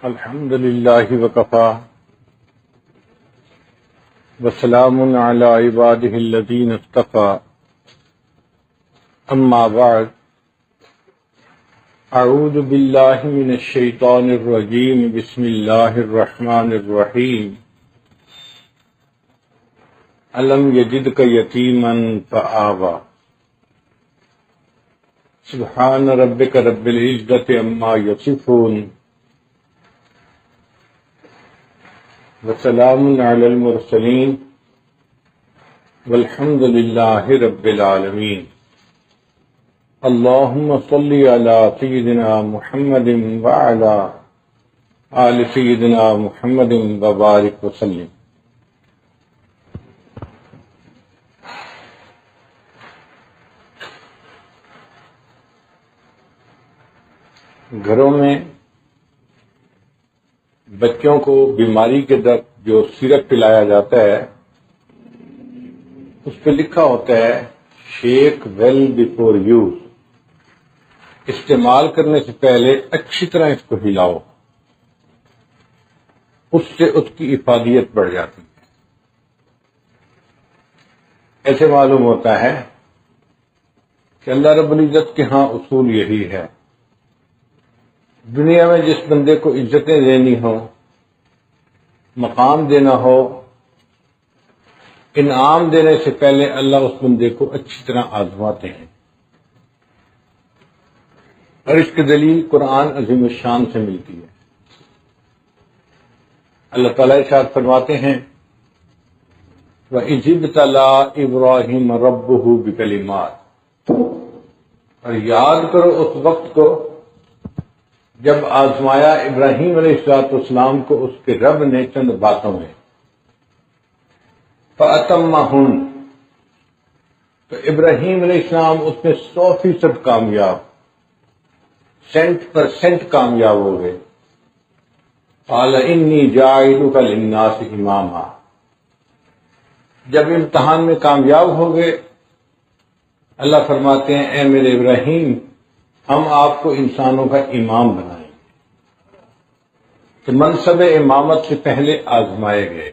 الحمد لله وكفى وسلام على عباده الذين اصطفى أما بعد أعوذ بالله من الشيطان الرجيم بسم الله الرحمن الرحيم ألم يجدك يتيما فآوى سبحان ربك رب العزة عما يصفون وسلام على المرسلين والحمد لله رب العالمين اللهم صل على سيدنا محمد وعلى آل سيدنا محمد وبارك وسلم۔ گھروں میں بچوں کو بیماری کے درد جو سیرپ پلایا جاتا ہے اس پہ لکھا ہوتا ہے شیک ویل بیفور یوز، استعمال کرنے سے پہلے اچھی طرح اس کو ہلاؤ، اس سے اس کی افادیت بڑھ جاتی ہے۔ ایسے معلوم ہوتا ہے کہ اللہ رب العزت کے ہاں اصول یہی ہے، دنیا میں جس بندے کو عزتیں دینی ہو، مقام دینا ہو، انعام دینے سے پہلے اللہ اس بندے کو اچھی طرح آزماتے ہیں، اور اس کی دلیل قرآن عظیم الشان سے ملتی ہے۔ اللہ تعالیٰ ارشاد فرماتے ہیں وَإِذِ ابْتَلَىٰ إِبْرَاهِيمَ رَبُّهُ بِكَلِمَاتٍ، اور یاد کرو اس وقت کو جب آزمایا ابراہیم علیہ السلام کو اس کے رب نے چند باتوں میں، فَأَتَمَّهُنَّ، تو ابراہیم علیہ السلام اس میں 100% کامیاب، 100% کامیاب ہو گئے۔ قَالَ إِنِّي جَاعِلُكَ لِلنَّاسِ إِمَامًا، جب امتحان میں کامیاب ہو گئے اللہ فرماتے ہیں اے میرے ابراہیم ہم آپ کو انسانوں کا امام بنائیں گے، کہ منصب امامت سے پہلے آزمائے گئے۔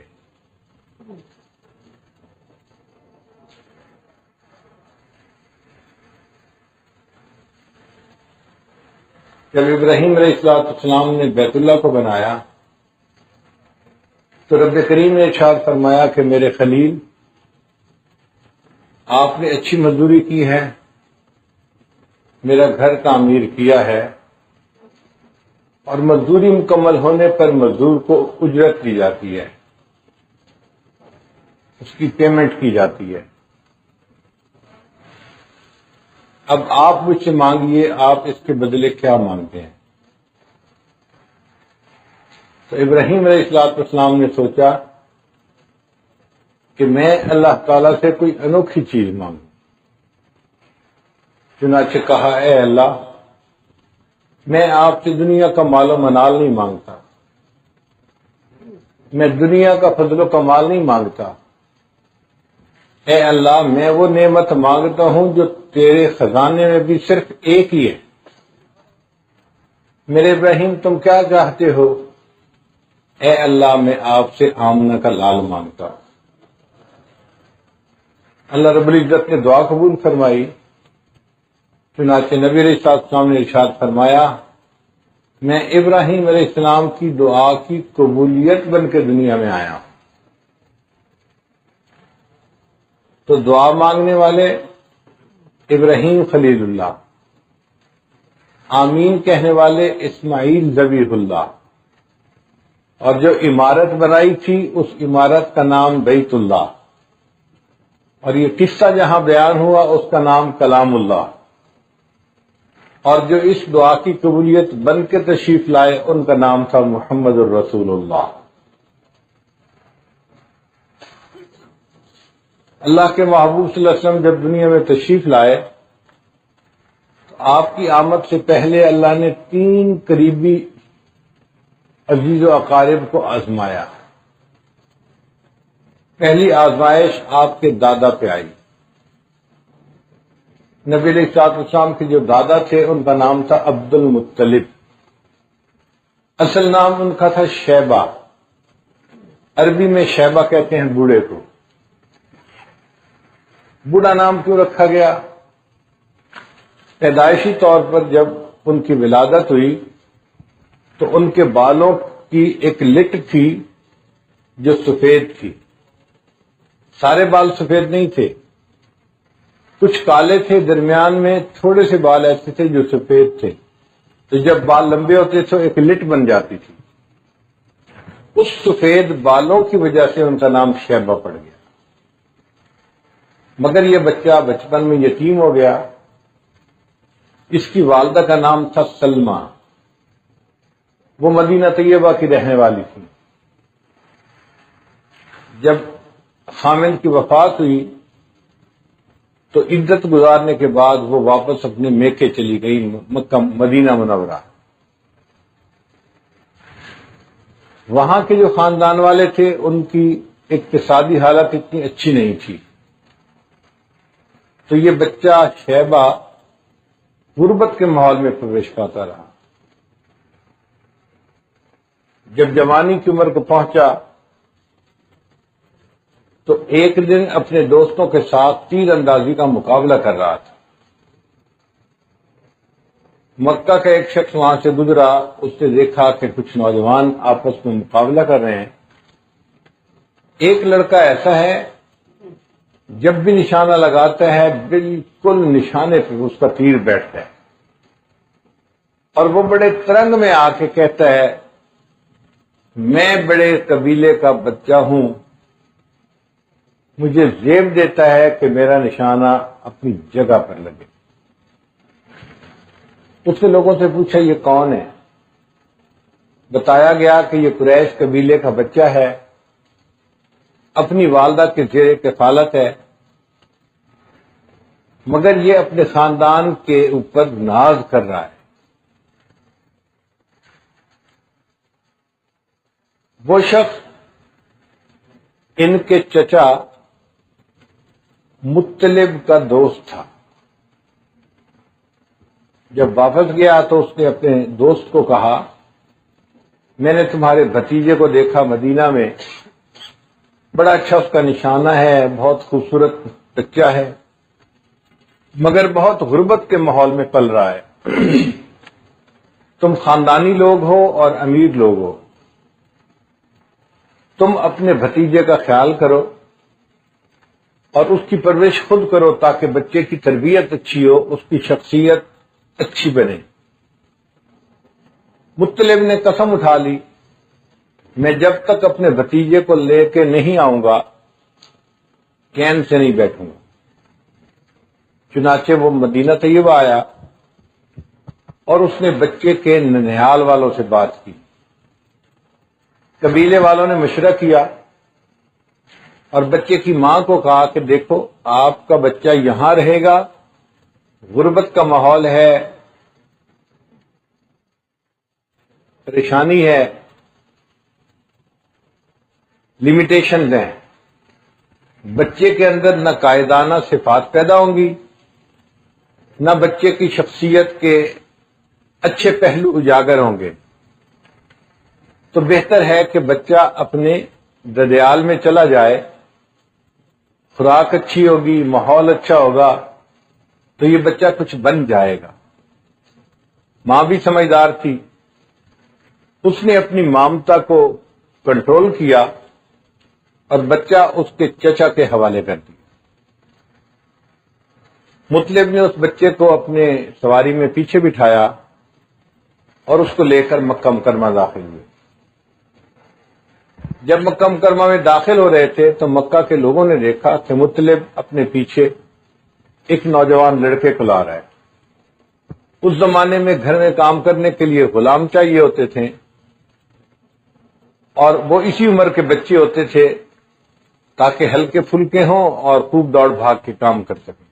جب ابراہیم علیہ السلام نے بیت اللہ کو بنایا تو رب کریم نے ارشاد فرمایا کہ میرے خلیل آپ نے اچھی مزدوری کی ہے، میرا گھر تعمیر کیا ہے، اور مزدوری مکمل ہونے پر مزدور کو اجرت دی جاتی ہے، اس کی پیمنٹ کی جاتی ہے۔ اب آپ مجھ سے مانگیے آپ اس کے بدلے کیا مانگتے ہیں؟ تو ابراہیم علیہ السلام نے سوچا کہ میں اللہ تعالیٰ سے کوئی انوکھی چیز مانگوں، چنانچہ کہا اے اللہ میں آپ سے دنیا کا مال و منال نہیں مانگتا، میں دنیا کا فضل و کمال نہیں مانگتا، اے اللہ میں وہ نعمت مانگتا ہوں جو تیرے خزانے میں بھی صرف ایک ہی ہے۔ میرے ابراہیم تم کیا چاہتے ہو؟ اے اللہ میں آپ سے آمنہ کا لال مانگتا ہوں۔ اللہ رب العزت نے دعا قبول فرمائی، چنانچہ نبی علیہ السلام نے ارشاد فرمایا میں ابراہیم علیہ السلام کی دعا کی قبولیت بن کے دنیا میں آیا۔ تو دعا مانگنے والے ابراہیم خلیل اللہ، آمین کہنے والے اسماعیل ذبیح اللہ، اور جو عمارت بنائی تھی اس عمارت کا نام بیت اللہ، اور یہ قصہ جہاں بیان ہوا اس کا نام کلام اللہ، اور جو اس دعا کی قبولیت بن کے تشریف لائے ان کا نام تھا محمد الرسول اللہ۔ اللہ کے محبوب صلی اللہ علیہ وسلم جب دنیا میں تشریف لائے تو آپ کی آمد سے پہلے اللہ نے 3 قریبی عزیز و اقارب کو آزمایا۔ پہلی آزمائش آپ کے دادا پہ آئی، نبی علیہ السلام کے جو دادا تھے ان کا نام تھا عبد المطلب، اصل نام ان کا تھا شیبہ، عربی میں شیبہ کہتے ہیں بوڑھے کو۔ بوڑھا نام کیوں رکھا گیا؟ پیدائشی طور پر جب ان کی ولادت ہوئی تو ان کے بالوں کی ایک لٹ تھی جو سفید تھی، سارے بال سفید نہیں تھے، کچھ کالے تھے، درمیان میں تھوڑے سے بال ایسے تھے جو سفید تھے، تو جب بال لمبے ہوتے تو ایک لٹ بن جاتی تھی، اس سفید بالوں کی وجہ سے ان کا نام شیبہ پڑ گیا۔ مگر یہ بچہ بچپن میں یتیم ہو گیا۔ اس کی والدہ کا نام تھا سلمہ، وہ مدینہ طیبہ کی رہنے والی تھی۔ جب خامند کی وفات ہوئی تو عدت گزارنے کے بعد وہ واپس اپنے میکے چلی گئی، مکہ مدینہ منورہ۔ وہاں کے جو خاندان والے تھے ان کی اقتصادی حالت اتنی اچھی نہیں تھی، تو یہ بچہ شیبہ غربت کے ماحول میں پرویش پاتا رہا۔ جب جوانی کی عمر کو پہنچا تو ایک دن اپنے دوستوں کے ساتھ تیر اندازی کا مقابلہ کر رہا تھا۔ مکہ کا ایک شخص وہاں سے گزرا، اس نے دیکھا کہ کچھ نوجوان آپس میں مقابلہ کر رہے ہیں۔ ایک لڑکا ایسا ہے جب بھی نشانہ لگاتا ہے بالکل نشانے پہ اس کا تیر بیٹھتا ہے، اور وہ بڑے ترنگ میں آ کے کہتا ہے میں بڑے قبیلے کا بچہ ہوں، مجھے زیب دیتا ہے کہ میرا نشانہ اپنی جگہ پر لگے۔ اس نے لوگوں سے پوچھا یہ کون ہے؟ بتایا گیا کہ یہ قریش قبیلے کا بچہ ہے، اپنی والدہ کے زیر کفالت ہے، مگر یہ اپنے خاندان کے اوپر ناز کر رہا ہے۔ وہ شخص ان کے چچا مطلب کا دوست تھا۔ جب واپس گیا تو اس نے اپنے دوست کو کہا میں نے تمہارے بھتیجے کو دیکھا مدینہ میں، بڑا اچھا اس کا نشانہ ہے، بہت خوبصورت بچہ ہے، مگر بہت غربت کے ماحول میں پل رہا ہے۔ تم خاندانی لوگ ہو اور امیر لوگ ہو، تم اپنے بھتیجے کا خیال کرو اور اس کی پرورش خود کرو تاکہ بچے کی تربیت اچھی ہو، اس کی شخصیت اچھی بنے۔ مطلب نے قسم اٹھا لی میں جب تک اپنے بھتیجے کو لے کے نہیں آؤں گا کین سے نہیں بیٹھوں گا۔ چنانچہ وہ مدینہ طیبہ آیا اور اس نے بچے کے ننیال والوں سے بات کی۔ قبیلے والوں نے مشورہ کیا اور بچے کی ماں کو کہا کہ دیکھو آپ کا بچہ یہاں رہے گا، غربت کا ماحول ہے، پریشانی ہے، لمیٹیشنز ہیں، بچے کے اندر نہ قائدانہ صفات پیدا ہوں گی، نہ بچے کی شخصیت کے اچھے پہلو اجاگر ہوں گے، تو بہتر ہے کہ بچہ اپنے ددیال میں چلا جائے، خوراک اچھی ہوگی، ماحول اچھا ہوگا تو یہ بچہ کچھ بن جائے گا۔ ماں بھی سمجھدار تھی، اس نے اپنی مامتا کو کنٹرول کیا اور بچہ اس کے چچا کے حوالے کر دیا۔ مطلب نے اس بچے کو اپنے سواری میں پیچھے بٹھایا اور اس کو لے کر مکہ مکرمہ داخل ہوئے۔ جب مکہ مکرمہ میں داخل ہو رہے تھے تو مکہ کے لوگوں نے دیکھا کہ مطلب اپنے پیچھے ایک نوجوان لڑکے کو لا رہا ہے۔ اس زمانے میں گھر میں کام کرنے کے لیے غلام چاہیے ہوتے تھے اور وہ اسی عمر کے بچے ہوتے تھے تاکہ ہلکے پھلکے ہوں اور خوب دوڑ بھاگ کے کام کر سکیں۔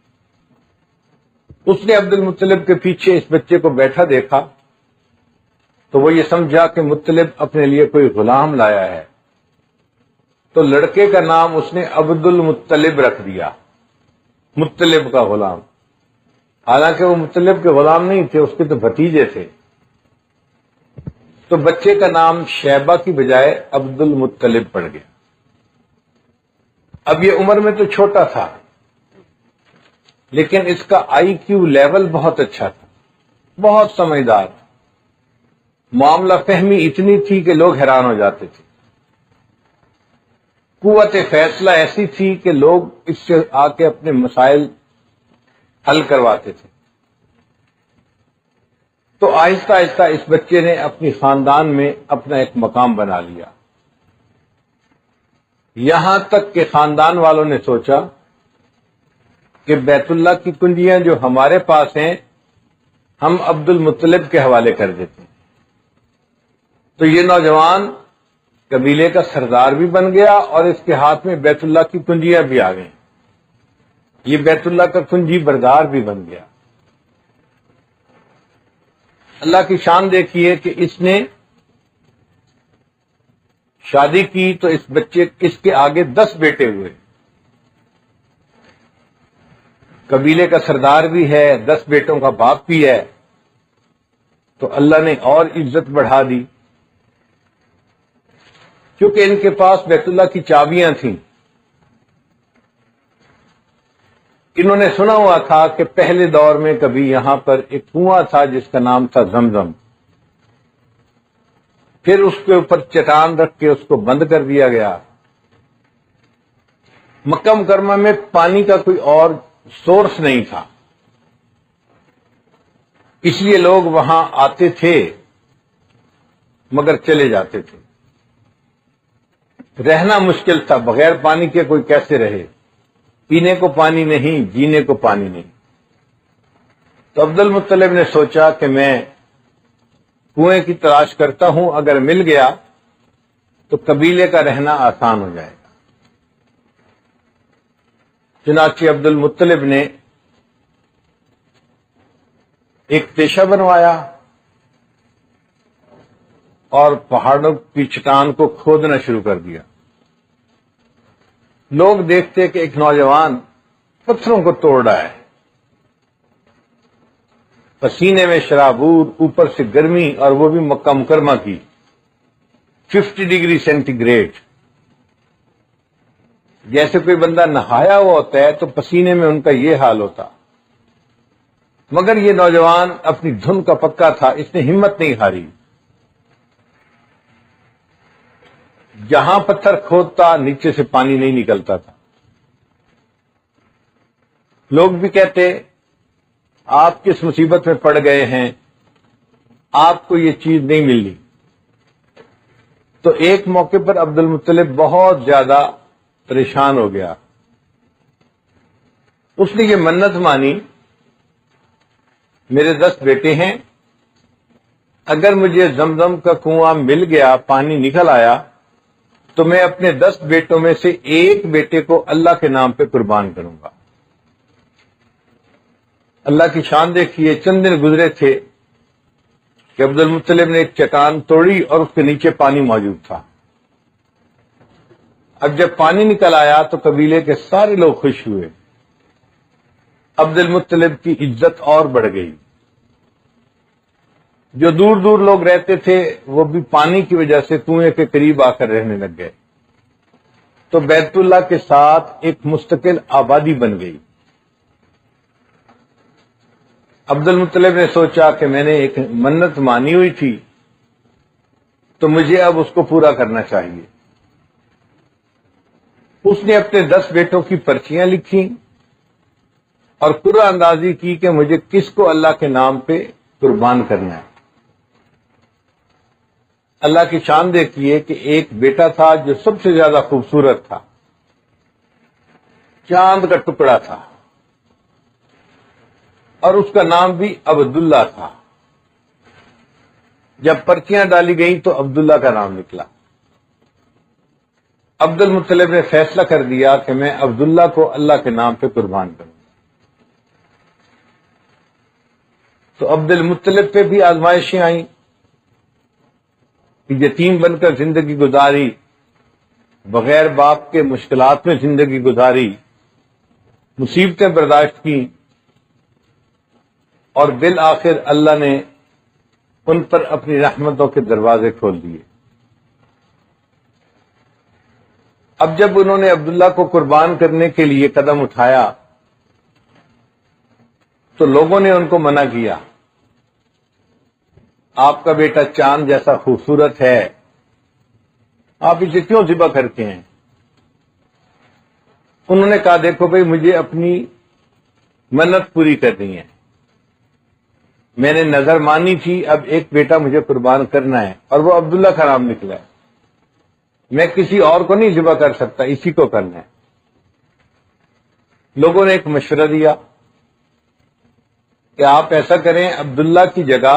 اس نے عبد المطلب کے پیچھے اس بچے کو بیٹھا دیکھا تو وہ یہ سمجھا کہ مطلب اپنے لیے کوئی غلام لایا ہے، تو لڑکے کا نام اس نے عبد المطلب رکھ دیا، مطلب کا غلام۔ حالانکہ وہ مطلب کے غلام نہیں تھے، اس کے تو بھتیجے تھے۔ تو بچے کا نام شیبہ کی بجائے عبد المطلب پڑ گیا۔ اب یہ عمر میں تو چھوٹا تھا، لیکن اس کا آئی کیو لیول بہت اچھا تھا، بہت سمجھدار تھا، معاملہ فہمی اتنی تھی کہ لوگ حیران ہو جاتے تھے، قوت فیصلہ ایسی تھی کہ لوگ اس سے آ کے اپنے مسائل حل کرواتے تھے۔ تو آہستہ آہستہ اس بچے نے اپنی خاندان میں اپنا ایک مقام بنا لیا، یہاں تک کہ خاندان والوں نے سوچا کہ بیت اللہ کی کنجیاں جو ہمارے پاس ہیں ہم عبد المطلب کے حوالے کر دیتے ہیں۔ تو یہ نوجوان قبیلے کا سردار بھی بن گیا اور اس کے ہاتھ میں بیت اللہ کی کنجیاں بھی آ گئیں، یہ بیت اللہ کا کنجی بردار بھی بن گیا۔ اللہ کی شان دیکھیے کہ اس نے شادی کی تو اس کے آگے 10 بیٹے ہوئے، قبیلے کا سردار بھی ہے، 10 بیٹوں کا باپ بھی ہے، تو اللہ نے اور عزت بڑھا دی، کیونکہ ان کے پاس بیت اللہ کی چابیاں تھیں۔ انہوں نے سنا ہوا تھا کہ پہلے دور میں کبھی یہاں پر ایک کنواں تھا جس کا نام تھا زمزم، پھر اس کے اوپر چٹان رکھ کے اس کو بند کر دیا گیا۔ مکہ مکرمہ میں پانی کا کوئی اور سورس نہیں تھا، اس لیے لوگ وہاں آتے تھے مگر چلے جاتے تھے، رہنا مشکل تھا، بغیر پانی کے کوئی کیسے رہے، پینے کو پانی نہیں، جینے کو پانی نہیں۔ تو عبد المطلب نے سوچا کہ میں کنویں کی تلاش کرتا ہوں، اگر مل گیا تو قبیلے کا رہنا آسان ہو جائے گا۔ چنانچہ عبد المطلب نے ایک تیشہ بنوایا اور پہاڑوں کی چٹان کو کھودنا شروع کر دیا۔ لوگ دیکھتے کہ ایک نوجوان پتھروں کو توڑ رہا ہے، پسینے میں شرابور، اوپر سے گرمی، اور وہ بھی مکہ مکرمہ کی 50 ڈگری سینٹی گریڈ، جیسے کوئی بندہ نہایا ہوا ہوتا ہے تو پسینے میں ان کا یہ حال ہوتا۔ مگر یہ نوجوان اپنی دھن کا پکا تھا، اس نے ہمت نہیں ہاری، جہاں پتھر کھودتا نیچے سے پانی نہیں نکلتا تھا۔ لوگ بھی کہتے آپ کس مصیبت میں پڑ گئے ہیں، آپ کو یہ چیز نہیں ملنی۔ تو ایک موقع پر عبد المطلب بہت زیادہ پریشان ہو گیا، اس نے یہ منت مانی، میرے 10 بیٹے ہیں، اگر مجھے زمزم کا کنواں مل گیا، پانی نکل آیا، تو میں اپنے 10 بیٹوں میں سے ایک بیٹے کو اللہ کے نام پہ قربان کروں گا۔ اللہ کی شان دیکھیے، چند دن گزرے تھے کہ عبد المطلب نے ایک چٹان توڑی اور اس کے نیچے پانی موجود تھا۔ اب جب پانی نکل آیا تو قبیلے کے سارے لوگ خوش ہوئے، عبد المطلب کی عزت اور بڑھ گئی، جو دور دور لوگ رہتے تھے وہ بھی پانی کی وجہ سے کنویں کے قریب آ کر رہنے لگ گئے، تو بیت اللہ کے ساتھ ایک مستقل آبادی بن گئی۔ عبد المطلب نے سوچا کہ میں نے ایک منت مانی ہوئی تھی تو مجھے اب اس کو پورا کرنا چاہیے۔ اس نے اپنے 10 بیٹوں کی پرچیاں لکھی اور قرعہ اندازی کی کہ مجھے کس کو اللہ کے نام پہ قربان کرنا ہے۔ اللہ کی شان دیکھیے کہ ایک بیٹا تھا جو سب سے زیادہ خوبصورت تھا، چاند کا ٹکڑا تھا، اور اس کا نام بھی عبداللہ تھا۔ جب پرچیاں ڈالی گئیں تو عبداللہ کا نام نکلا۔ عبد المطلب نے فیصلہ کر دیا کہ میں عبداللہ کو اللہ کے نام پہ قربان کروں۔ تو عبد المطلب پہ بھی آزمائشیں آئیں، یتیم بن کر زندگی گزاری، بغیر باپ کے مشکلات میں زندگی گزاری، مصیبتیں برداشت کی، اور بالآخر اللہ نے ان پر اپنی رحمتوں کے دروازے کھول دیے۔ اب جب انہوں نے عبداللہ کو قربان کرنے کے لیے قدم اٹھایا تو لوگوں نے ان کو منع کیا، آپ کا بیٹا چاند جیسا خوبصورت ہے، آپ اسے کیوں ذبح کرتے ہیں؟ انہوں نے کہا دیکھو بھائی، مجھے اپنی منت پوری کرنی ہے، میں نے نظر مانی تھی، اب ایک بیٹا مجھے قربان کرنا ہے اور وہ عبداللہ کا نام نکلا ہے، میں کسی اور کو نہیں ذبح کر سکتا، اسی کو کرنا ہے۔ لوگوں نے ایک مشورہ دیا کہ آپ ایسا کریں، عبداللہ کی جگہ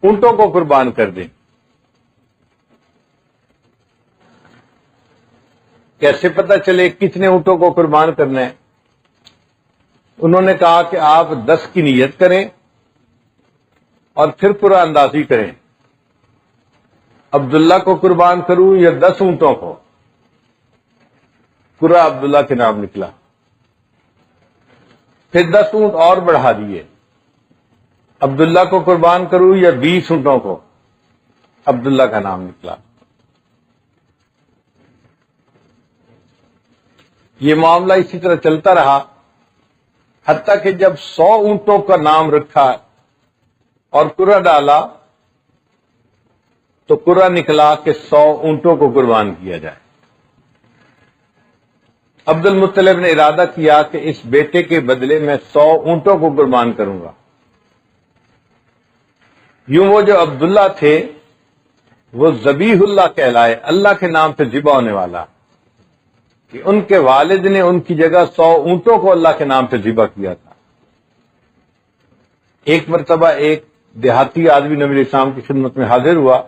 اونٹوں کو قربان کر دیں۔ کیسے پتہ چلے کتنے اونٹوں کو قربان کرنا ہے؟ انہوں نے کہا کہ آپ 10 کی نیت کریں اور پھر پورا اندازی کریں، عبداللہ کو قربان کروں یا 10 اونٹوں کو؟ پورا عبداللہ کے نام نکلا۔ پھر 10 اونٹ اور بڑھا دیے، عبداللہ کو قربان کروں یا 20 اونٹوں کو؟ عبداللہ کا نام نکلا۔ یہ معاملہ اسی طرح چلتا رہا، حتیٰ کہ جب 100 اونٹوں کا نام رکھا اور قرعہ ڈالا تو قرعہ نکلا کہ 100 اونٹوں کو قربان کیا جائے۔ عبد المطلب نے ارادہ کیا کہ اس بیٹے کے بدلے میں 100 اونٹوں کو قربان کروں گا۔ یوں وہ جو عبداللہ تھے وہ ذبیح اللہ کہلائے، اللہ کے نام سے ذبح ہونے والا، کہ ان کے والد نے ان کی جگہ 100 اونٹوں کو اللہ کے نام سے ذبح کیا تھا۔ ایک مرتبہ ایک دیہاتی آدمی نبی علیہ السلام کی خدمت میں حاضر ہوا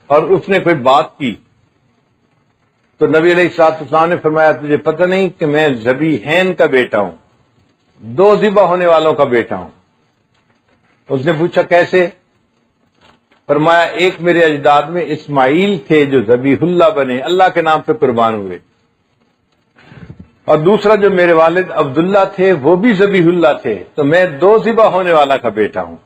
اور اس نے کوئی بات کی تو نبی علیہ السلام نے فرمایا تجھے پتہ نہیں کہ میں ذبیحین کا بیٹا ہوں، 2 ذبح ہونے والوں کا بیٹا ہوں؟ اس نے پوچھا کیسے؟ فرمایا ایک میرے اجداد میں اسماعیل تھے جو ذبیح اللہ بنے، اللہ کے نام پہ قربان ہوئے، اور دوسرا جو میرے والد عبداللہ تھے وہ بھی ذبیح اللہ تھے، تو میں 2 ذبح ہونے والا کا بیٹا ہوں۔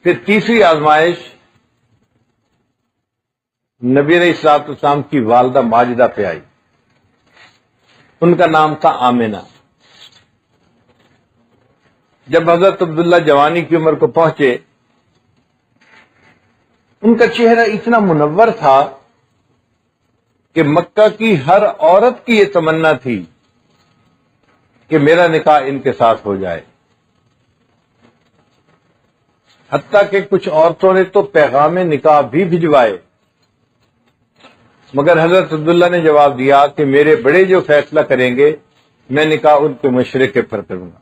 پھر تیسری آزمائش نبی علیہ السلام کی والدہ ماجدہ پہ آئی، ان کا نام تھا آمنہ۔ جب حضرت عبداللہ جوانی کی عمر کو پہنچے، ان کا چہرہ اتنا منور تھا کہ مکہ کی ہر عورت کی یہ تمنا تھی کہ میرا نکاح ان کے ساتھ ہو جائے، حتیٰ کہ کچھ عورتوں نے تو پیغام نکاح بھی بھجوائے، مگر حضرت عبداللہ نے جواب دیا کہ میرے بڑے جو فیصلہ کریں گے میں نکاح ان کے مشورے پر کروں گا۔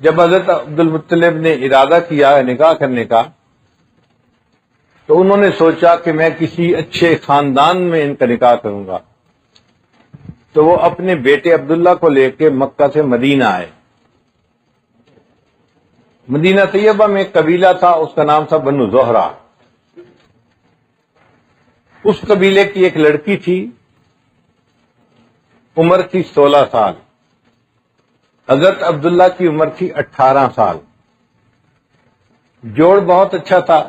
جب حضرت عبد المطلب نے ارادہ کیا نکاح کرنے کا تو انہوں نے سوچا کہ میں کسی اچھے خاندان میں ان کا نکاح کروں گا، تو وہ اپنے بیٹے عبداللہ کو لے کے مکہ سے مدینہ آئے۔ مدینہ طیبہ میں ایک قبیلہ تھا، اس کا نام تھا بنو زہرہ۔ اس قبیلے کی ایک لڑکی تھی، عمر تھی 16 سال، حضرت عبداللہ کی عمر تھی 18 سال۔ جوڑ بہت اچھا تھا،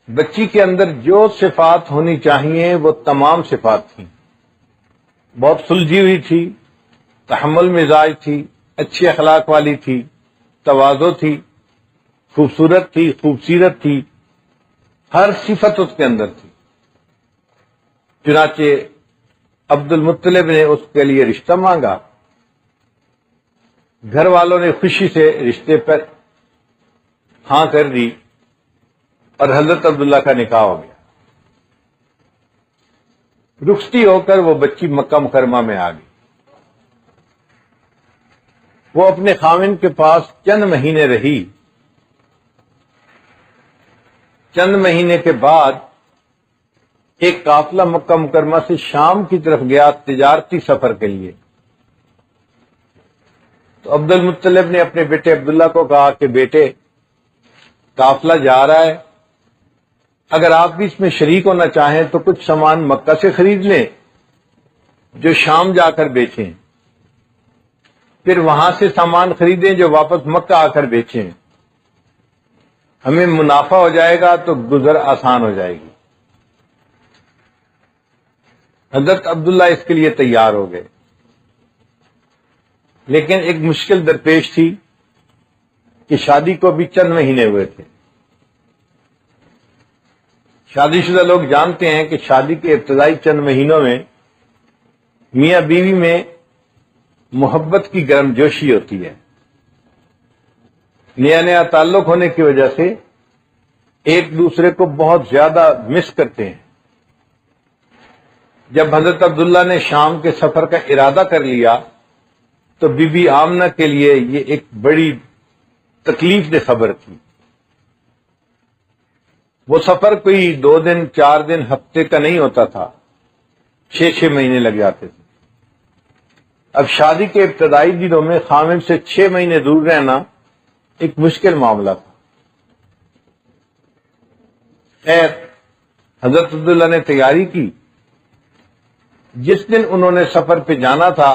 بچی کے اندر جو صفات ہونی چاہیے وہ تمام صفات تھیں، بہت سلجھی ہوئی تھی، تحمل مزاج تھی، اچھے اخلاق والی تھی، تواضع تھی، خوبصورت تھی، خوبصیرت تھی، ہر صفت اس کے اندر تھی۔ چنانچہ عبد المطلب نے اس کے لیے رشتہ مانگا، گھر والوں نے خوشی سے رشتے پر ہاں کر دی اور حضرت عبداللہ کا نکاح ہو گیا۔ رخصتی ہو کر وہ بچی مکہ مکرمہ میں آ گئی۔ وہ اپنے خاوند کے پاس چند مہینے رہی۔ چند مہینے کے بعد ایک قافلہ مکہ مکرمہ سے شام کی طرف گیا تجارتی سفر کے لیے۔ تو عبد المطلب نے اپنے بیٹے عبداللہ کو کہا کہ بیٹے قافلہ جا رہا ہے، اگر آپ بھی اس میں شریک ہونا چاہیں تو کچھ سامان مکہ سے خرید لیں جو شام جا کر بیچیں، پھر وہاں سے سامان خریدیں جو واپس مکہ آ کر بیچیں، ہمیں منافع ہو جائے گا تو گزر آسان ہو جائے گی۔ حضرت عبداللہ اس کے لیے تیار ہو گئے، لیکن ایک مشکل درپیش تھی کہ شادی کو بھی چند مہینے ہوئے تھے۔ شادی شدہ لوگ جانتے ہیں کہ شادی کے ابتدائی چند مہینوں میں میاں بیوی میں محبت کی گرم جوشی ہوتی ہے، نیا نیا تعلق ہونے کی وجہ سے ایک دوسرے کو بہت زیادہ مس کرتے ہیں۔ جب حضرت عبداللہ نے شام کے سفر کا ارادہ کر لیا تو بی بی آمنہ کے لیے یہ ایک بڑی تکلیف دہ خبر تھی۔ وہ سفر کوئی 2 دن 4 دن ہفتے کا نہیں ہوتا تھا، 6 مہینے لگ جاتے تھے۔ اب شادی کے ابتدائی دنوں میں خامد سے 6 مہینے دور رہنا ایک مشکل معاملہ تھا۔ خیر، حضرت عبداللہ نے تیاری کی۔ جس دن انہوں نے سفر پہ جانا تھا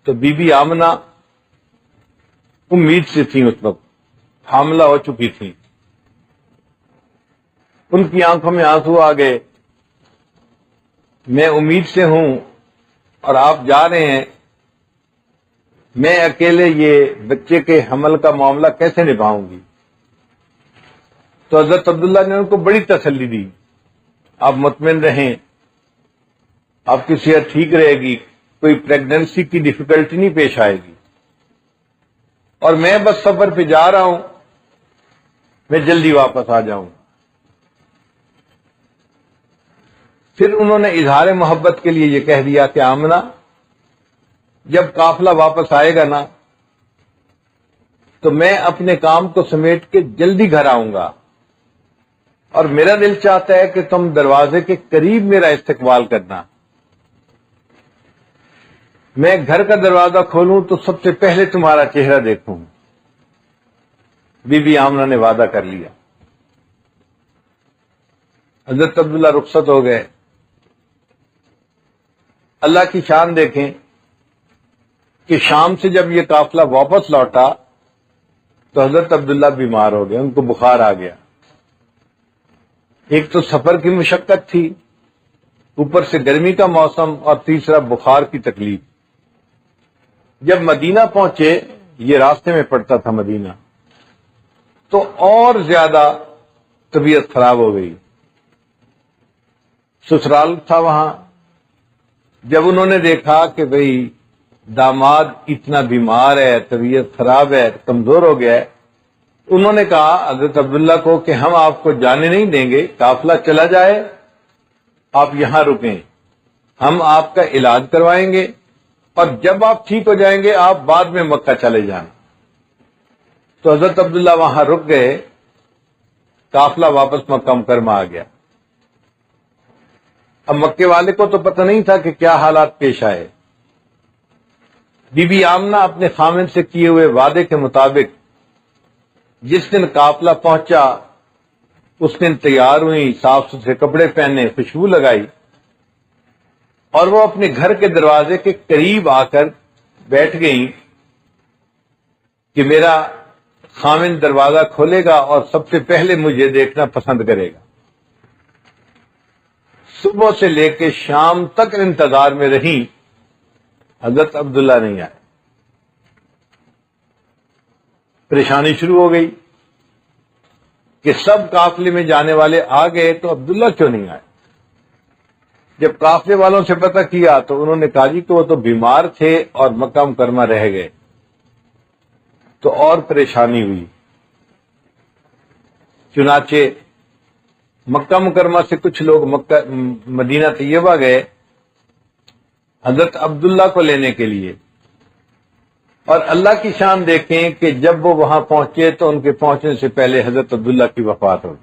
تو بی بی آمنہ امید سے تھیں، اس وقت حاملہ ہو چکی تھیں۔ ان کی آنکھوں میں آنسو آ گئے، میں امید سے ہوں اور آپ جا رہے ہیں، میں اکیلے یہ بچے کے حمل کا معاملہ کیسے نبھاؤں گی؟ تو حضرت عبداللہ نے ان کو بڑی تسلی دی، آپ مطمئن رہیں، آپ کی صحت ٹھیک رہے گی، کوئی پریگننسی کی ڈیفیکلٹی نہیں پیش آئے گی، اور میں بس سفر پہ جا رہا ہوں، میں جلدی واپس آ جاؤں۔ پھر انہوں نے اظہار محبت کے لیے یہ کہہ دیا کہ آمنہ، جب قافلہ واپس آئے گا نا تو میں اپنے کام کو سمیٹ کے جلدی گھر آؤں گا، اور میرا دل چاہتا ہے کہ تم دروازے کے قریب میرا استقبال کرنا۔ میں گھر کا دروازہ کھولوں تو سب سے پہلے تمہارا چہرہ دیکھوں۔ بی بی آمنہ نے وعدہ کر لیا۔ حضرت عبداللہ رخصت ہو گئے۔ اللہ کی شان دیکھیں کہ شام سے جب یہ قافلہ واپس لوٹا تو حضرت عبداللہ بیمار ہو گئے، ان کو بخار آ گیا۔ ایک تو سفر کی مشقت تھی، اوپر سے گرمی کا موسم، اور تیسرا بخار کی تکلیف۔ جب مدینہ پہنچے، یہ راستے میں پڑتا تھا مدینہ، تو اور زیادہ طبیعت خراب ہو گئی۔ سسرال تھا وہاں، جب انہوں نے دیکھا کہ بھئی داماد اتنا بیمار ہے، طبیعت خراب ہے، کمزور ہو گیا ہے، انہوں نے کہا حضرت عبداللہ کو کہ ہم آپ کو جانے نہیں دیں گے، قافلہ چلا جائے، آپ یہاں رکیں، ہم آپ کا علاج کروائیں گے، اور جب آپ ٹھیک ہو جائیں گے آپ بعد میں مکہ چلے جائیں۔ تو حضرت عبداللہ وہاں رک گئے، قافلہ واپس مکہ مکرمہ آ گیا۔ اب مکے والے کو تو پتہ نہیں تھا کہ کیا حالات پیش آئے۔ بی بی آمنہ اپنے خامد سے کیے ہوئے وعدے کے مطابق جس دن قافلہ پہنچا اس دن تیار ہوئی، صاف ستھرے کپڑے پہنے، خوشبو لگائی، اور وہ اپنے گھر کے دروازے کے قریب آ کر بیٹھ گئیں کہ میرا خامد دروازہ کھولے گا اور سب سے پہلے مجھے دیکھنا پسند کرے گا۔ صبح سے لے کے شام تک انتظار میں رہیں، حضرت عبداللہ نہیں آئے۔ پریشانی شروع ہو گئی کہ سب قافلے میں جانے والے آ گئے تو عبداللہ کیوں نہیں آئے؟ جب قافلے والوں سے پتہ کیا تو انہوں نے کہا جی کہ وہ تو بیمار تھے اور مکہ مکرمہ رہ گئے، تو اور پریشانی ہوئی۔ چنانچہ مکہ مکرمہ سے کچھ لوگ مدینہ طیبہ گئے حضرت عبداللہ کو لینے کے لیے، اور اللہ کی شان دیکھیں کہ جب وہ وہاں پہنچے تو ان کے پہنچنے سے پہلے حضرت عبداللہ کی وفات ہو گئی۔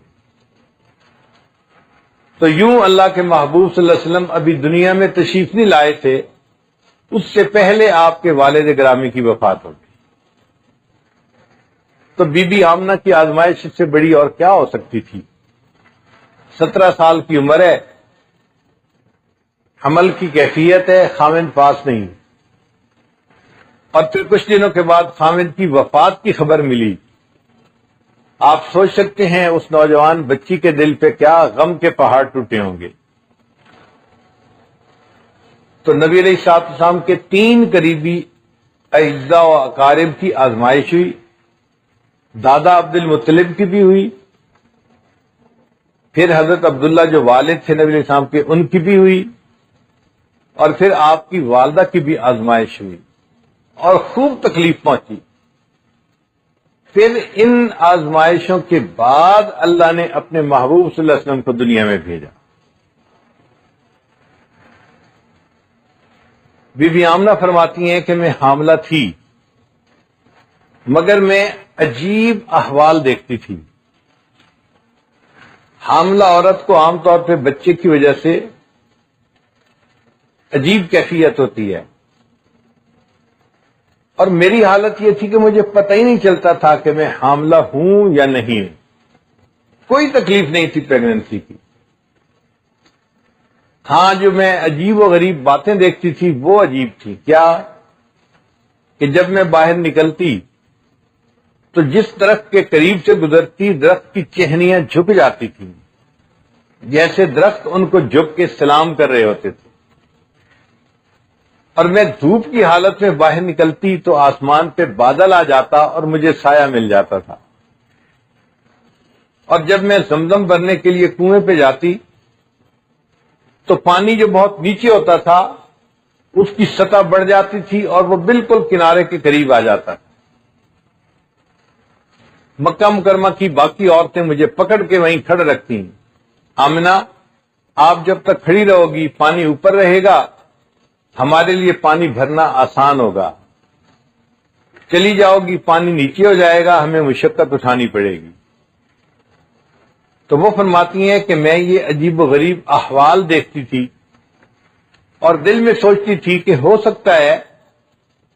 تو یوں اللہ کے محبوب صلی اللہ علیہ وسلم ابھی دنیا میں تشریف نہیں لائے تھے، اس سے پہلے آپ کے والد گرامی کی وفات ہو گئی۔ تو بی بی آمنہ کی آزمائش اس سے بڑی اور کیا ہو سکتی تھی؟ 17 سال کی عمر ہے، حمل کی کیفیت ہے، خاوند پاس نہیں، اور پھر کچھ دنوں کے بعد خاوند کی وفات کی خبر ملی۔ آپ سوچ سکتے ہیں اس نوجوان بچی کے دل پہ کیا غم کے پہاڑ ٹوٹے ہوں گے۔ تو نبی علیہ الصلوۃ والسلام کے 3 قریبی اعزاء و اقارب کی آزمائش ہوئی، دادا عبد المطلب کی بھی ہوئی، پھر حضرت عبداللہ جو والد تھے نبی علیہ السلام کے ان کی بھی ہوئی، اور پھر آپ کی والدہ کی بھی آزمائش ہوئی اور خوب تکلیف پہنچی۔ پھر ان آزمائشوں کے بعد اللہ نے اپنے محبوب صلی اللہ علیہ وسلم کو دنیا میں بھیجا۔ بی بی آمنہ فرماتی ہیں کہ میں حاملہ تھی، مگر میں عجیب احوال دیکھتی تھی۔ حاملہ عورت کو عام طور پہ بچے کی وجہ سے عجیب کیفیت ہوتی ہے، اور میری حالت یہ تھی کہ مجھے پتہ ہی نہیں چلتا تھا کہ میں حاملہ ہوں یا نہیں ہوں، کوئی تکلیف نہیں تھی پریگننسی کی۔ ہاں جو میں عجیب و غریب باتیں دیکھتی تھی وہ عجیب تھی۔ کیا کہ جب میں باہر نکلتی تو جس درخت کے قریب سے گزرتی درخت کی ٹہنیاں جھک جاتی تھیں، جیسے درخت ان کو جھک کے سلام کر رہے ہوتے تھے، اور میں دھوپ کی حالت میں باہر نکلتی تو آسمان پہ بادل آ جاتا اور مجھے سایہ مل جاتا تھا، اور جب میں زمزم بھرنے کے لیے کنویں پہ جاتی تو پانی جو بہت نیچے ہوتا تھا اس کی سطح بڑھ جاتی تھی اور وہ بالکل کنارے کے قریب آ جاتا تھا۔ مکہ مکرمہ کی باقی عورتیں مجھے پکڑ کے وہیں کھڑے رکھتی ہیں، آمنہ آپ جب تک کھڑی رہو گی پانی اوپر رہے گا، ہمارے لیے پانی بھرنا آسان ہوگا، چلی جاؤ گی پانی نیچے ہو جائے گا، ہمیں مشقت اٹھانی پڑے گی۔ تو وہ فرماتی ہیں کہ میں یہ عجیب و غریب احوال دیکھتی تھی اور دل میں سوچتی تھی کہ ہو سکتا ہے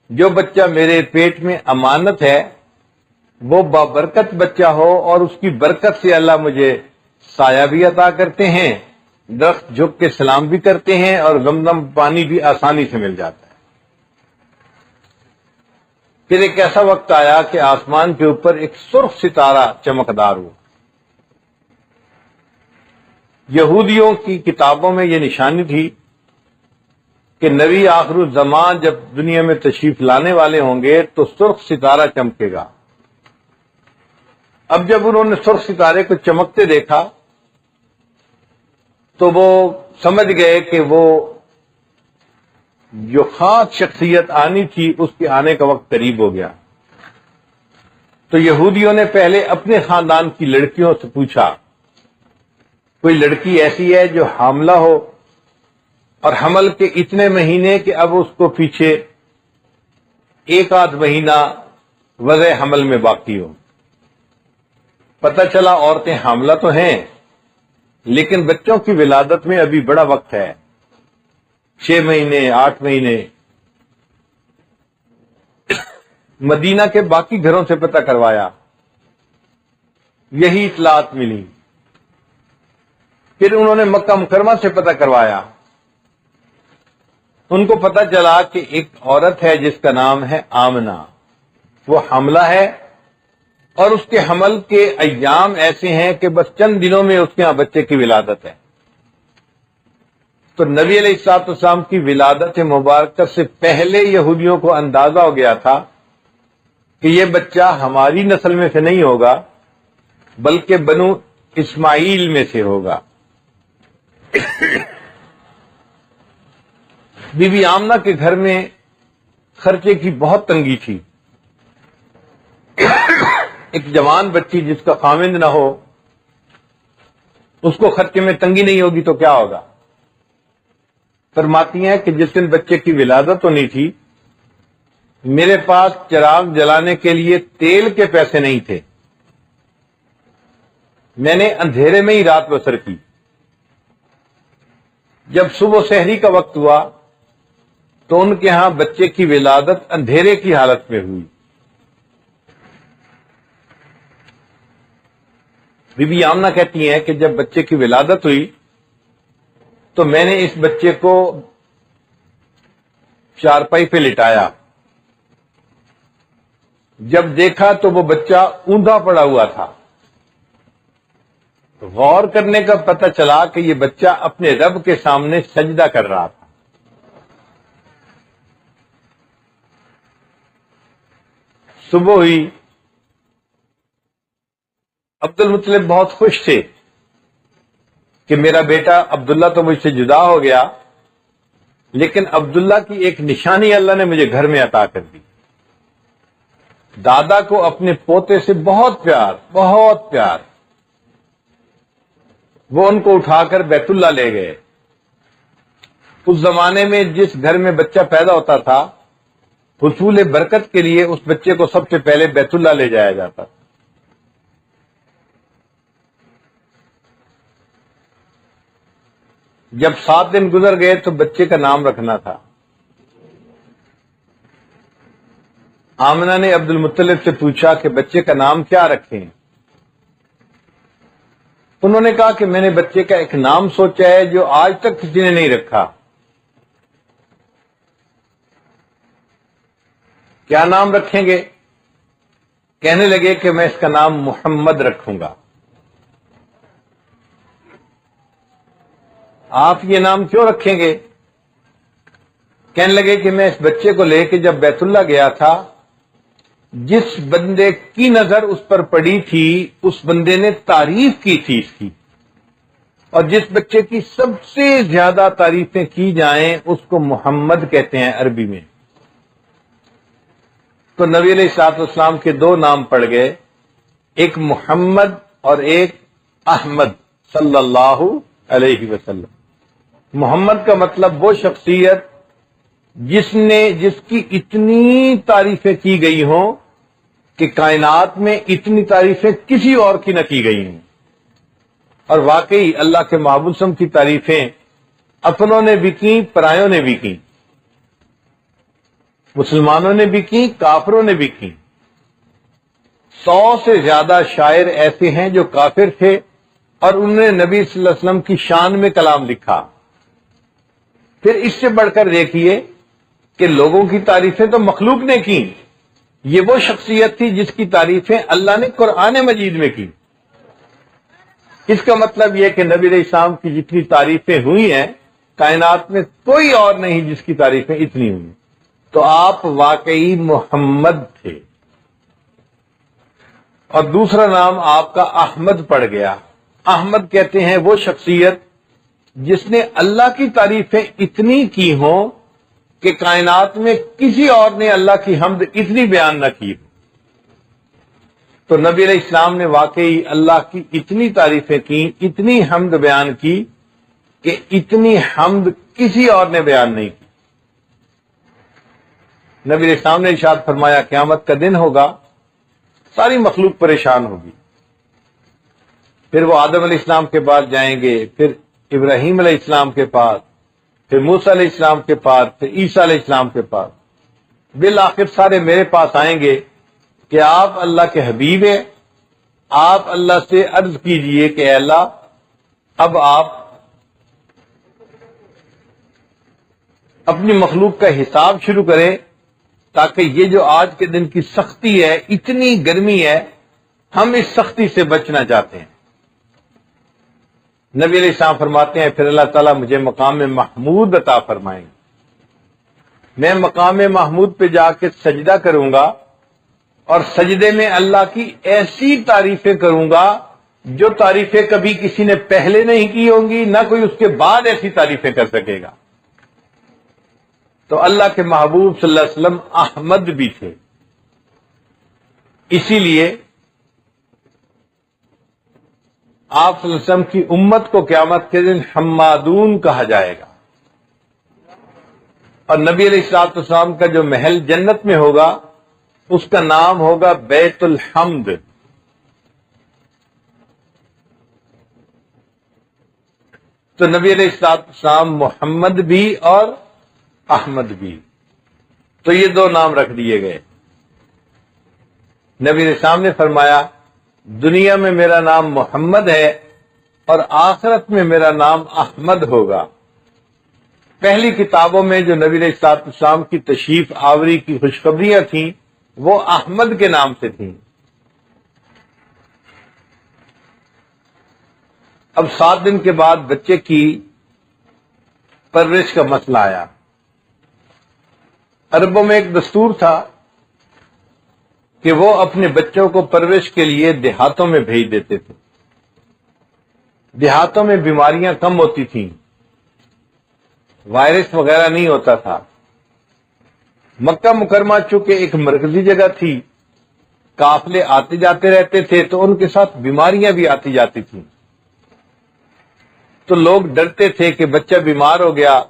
جو بچہ میرے پیٹ میں امانت ہے وہ بابرکت بچہ ہو، اور اس کی برکت سے اللہ مجھے سایہ بھی عطا کرتے ہیں، درخت جھک کے سلام بھی کرتے ہیں، اور زمزم پانی بھی آسانی سے مل جاتا ہے۔ پھر ایک ایسا وقت آیا کہ آسمان کے اوپر ایک سرخ ستارہ چمکدار ہوا۔ یہودیوں کی کتابوں میں یہ نشانی تھی کہ نبی آخر الزمان جب دنیا میں تشریف لانے والے ہوں گے تو سرخ ستارہ چمکے گا۔ اب جب انہوں نے سرخ ستارے کو چمکتے دیکھا تو وہ سمجھ گئے کہ وہ جو خاص شخصیت آنی تھی اس کے آنے کا وقت قریب ہو گیا۔ تو یہودیوں نے پہلے اپنے خاندان کی لڑکیوں سے پوچھا کوئی لڑکی ایسی ہے جو حاملہ ہو اور حمل کے اتنے مہینے کہ اب اس کو پیچھے 1 مہینہ وضع حمل میں باقی ہو۔ پتہ چلا عورتیں حاملہ تو ہیں لیکن بچوں کی ولادت میں ابھی بڑا وقت ہے، 6 مہینے 8 مہینے۔ مدینہ کے باقی گھروں سے پتہ کروایا، یہی اطلاعات ملی۔ پھر انہوں نے مکہ مکرمہ سے پتہ کروایا، ان کو پتہ چلا کہ ایک عورت ہے جس کا نام ہے آمنہ، وہ حاملہ ہے اور اس کے حمل کے ایام ایسے ہیں کہ بس چند دنوں میں اس کے ہاں بچے کی ولادت ہے۔ تو نبی علیہ الصلوۃ والسلام کی ولادت مبارکہ سے پہلے یہودیوں کو اندازہ ہو گیا تھا کہ یہ بچہ ہماری نسل میں سے نہیں ہوگا بلکہ بنو اسماعیل میں سے ہوگا۔ بی بی آمنہ کے گھر میں خرچے کی بہت تنگی تھی۔ ایک جوان بچی جس کا خاوند نہ ہو اس کو خرچے میں تنگی نہیں ہوگی تو کیا ہوگا؟ فرماتی ہیں کہ جس دن بچے کی ولادت ہونی تھی میرے پاس چراغ جلانے کے لیے تیل کے پیسے نہیں تھے، میں نے اندھیرے میں ہی رات بسر کی۔ جب صبح سحری کا وقت ہوا تو ان کے ہاں بچے کی ولادت اندھیرے کی حالت میں ہوئی۔ بی بی آمنہ کہتی ہیں کہ جب بچے کی ولادت ہوئی تو میں نے اس بچے کو چارپائی پہ لٹایا، جب دیکھا تو وہ بچہ اوندا پڑا ہوا تھا۔ غور کرنے کا پتہ چلا کہ یہ بچہ اپنے رب کے سامنے سجدہ کر رہا تھا۔ صبح ہوئی، عبد المطلب بہت خوش تھے کہ میرا بیٹا عبداللہ تو مجھ سے جدا ہو گیا، لیکن عبداللہ کی ایک نشانی اللہ نے مجھے گھر میں عطا کر دی۔ دادا کو اپنے پوتے سے بہت پیار، بہت پیار۔ وہ ان کو اٹھا کر بیت اللہ لے گئے۔ اس زمانے میں جس گھر میں بچہ پیدا ہوتا تھا، حصول برکت کے لیے اس بچے کو سب سے پہلے بیت اللہ لے جایا جاتا تھا۔ جب 7 دن گزر گئے تو بچے کا نام رکھنا تھا۔ آمنہ نے عبد المطلب سے پوچھا کہ بچے کا نام کیا رکھیں؟ انہوں نے کہا کہ میں نے بچے کا ایک نام سوچا ہے جو آج تک کسی نے نہیں رکھا۔ کیا نام رکھیں گے؟ کہنے لگے کہ میں اس کا نام محمد رکھوں گا۔ آپ یہ نام کیوں رکھیں گے؟ کہنے لگے کہ میں اس بچے کو لے کے جب بیت اللہ گیا تھا، جس بندے کی نظر اس پر پڑی تھی اس بندے نے تعریف کی تھی اس کی، اور جس بچے کی سب سے زیادہ تعریفیں کی جائیں اس کو محمد کہتے ہیں عربی میں۔ تو نبی علیہ الصلوۃ والسلام کے 2 نام پڑ گئے، ایک محمد اور ایک احمد صلی اللہ علیہ وسلم۔ محمد کا مطلب وہ شخصیت جس کی اتنی تعریفیں کی گئی ہوں کہ کائنات میں اتنی تعریفیں کسی اور کی نہ کی گئی ہوں۔ اور واقعی اللہ کے محبوب صلی اللہ علیہ وسلم کی تعریفیں اپنوں نے بھی کی، پرایوں نے بھی کی، مسلمانوں نے بھی کی، کافروں نے بھی کی۔ 100 سے زیادہ شاعر ایسے ہیں جو کافر تھے اور انہوں نے نبی صلی اللہ علیہ وسلم کی شان میں کلام لکھا۔ پھر اس سے بڑھ کر دیکھیے کہ لوگوں کی تعریفیں تو مخلوق نے کی، یہ وہ شخصیت تھی جس کی تعریفیں اللہ نے قرآن مجید میں کی۔ اس کا مطلب یہ کہ نبی علیہ السلام کی جتنی تعریفیں ہوئی ہیں کائنات میں کوئی اور نہیں جس کی تعریفیں اتنی ہوئی۔ تو آپ واقعی محمد تھے۔ اور دوسرا نام آپ کا احمد پڑ گیا۔ احمد کہتے ہیں وہ شخصیت جس نے اللہ کی تعریفیں اتنی کی ہوں کہ کائنات میں کسی اور نے اللہ کی حمد اتنی بیان نہ کی۔ تو نبی علیہ السلام نے واقعی اللہ کی اتنی تعریفیں کی، اتنی حمد بیان کی کہ اتنی حمد کسی اور نے بیان نہیں کی۔ نبی علیہ السلام نے ارشاد فرمایا قیامت کا دن ہوگا، ساری مخلوق پریشان ہوگی، پھر وہ آدم علیہ السلام کے پاس جائیں گے، پھر ابراہیم علیہ السلام کے پاس، پھر موسیٰ علیہ السلام کے پاس، پھر عیسیٰ علیہ السلام کے پاس، بالآخر سارے میرے پاس آئیں گے کہ آپ اللہ کے حبیب ہیں۔ آپ اللہ سے عرض کیجئے کہ اے اللہ اب آپ اپنی مخلوق کا حساب شروع کریں، تاکہ یہ جو آج کے دن کی سختی ہے، اتنی گرمی ہے، ہم اس سختی سے بچنا چاہتے ہیں۔ نبی علیہ السلام فرماتے ہیں پھر اللہ تعالیٰ مجھے مقام محمود عطا فرمائیں گے، میں مقام محمود پہ جا کے سجدہ کروں گا اور سجدے میں اللہ کی ایسی تعریفیں کروں گا جو تعریفیں کبھی کسی نے پہلے نہیں کی ہوں گی، نہ کوئی اس کے بعد ایسی تعریفیں کر سکے گا۔ تو اللہ کے محبوب صلی اللہ علیہ وسلم احمد بھی تھے، اسی لیے آپ صلی اللہ علیہ وسلم کی امت کو قیامت کے دن حمادون کہا جائے گا۔ اور نبی علیہ الصلوۃ والسلام کا جو محل جنت میں ہوگا اس کا نام ہوگا بیت الحمد۔ تو نبی علیہ الصلوۃ والسلام محمد بھی اور احمد بھی، تو یہ 2 نام رکھ دیے گئے۔ نبی علیہ السلام نے فرمایا دنیا میں میرا نام محمد ہے اور آخرت میں میرا نام احمد ہوگا۔ پہلی کتابوں میں جو نبی علیہ الصلوۃ والسلام کی تشریف آوری کی خوشخبریاں تھیں وہ احمد کے نام سے تھیں۔ اب 7 دن کے بعد بچے کی پرورش کا مسئلہ آیا۔ عربوں میں ایک دستور تھا کہ وہ اپنے بچوں کو پرورش کے لیے دیہاتوں میں بھیج دیتے تھے۔ دیہاتوں میں بیماریاں کم ہوتی تھیں، وائرس وغیرہ نہیں ہوتا تھا۔ مکہ مکرمہ چونکہ ایک مرکزی جگہ تھی، قافلے آتے جاتے رہتے تھے تو ان کے ساتھ بیماریاں بھی آتی جاتی تھیں، تو لوگ ڈرتے تھے کہ بچہ بیمار ہو گیا،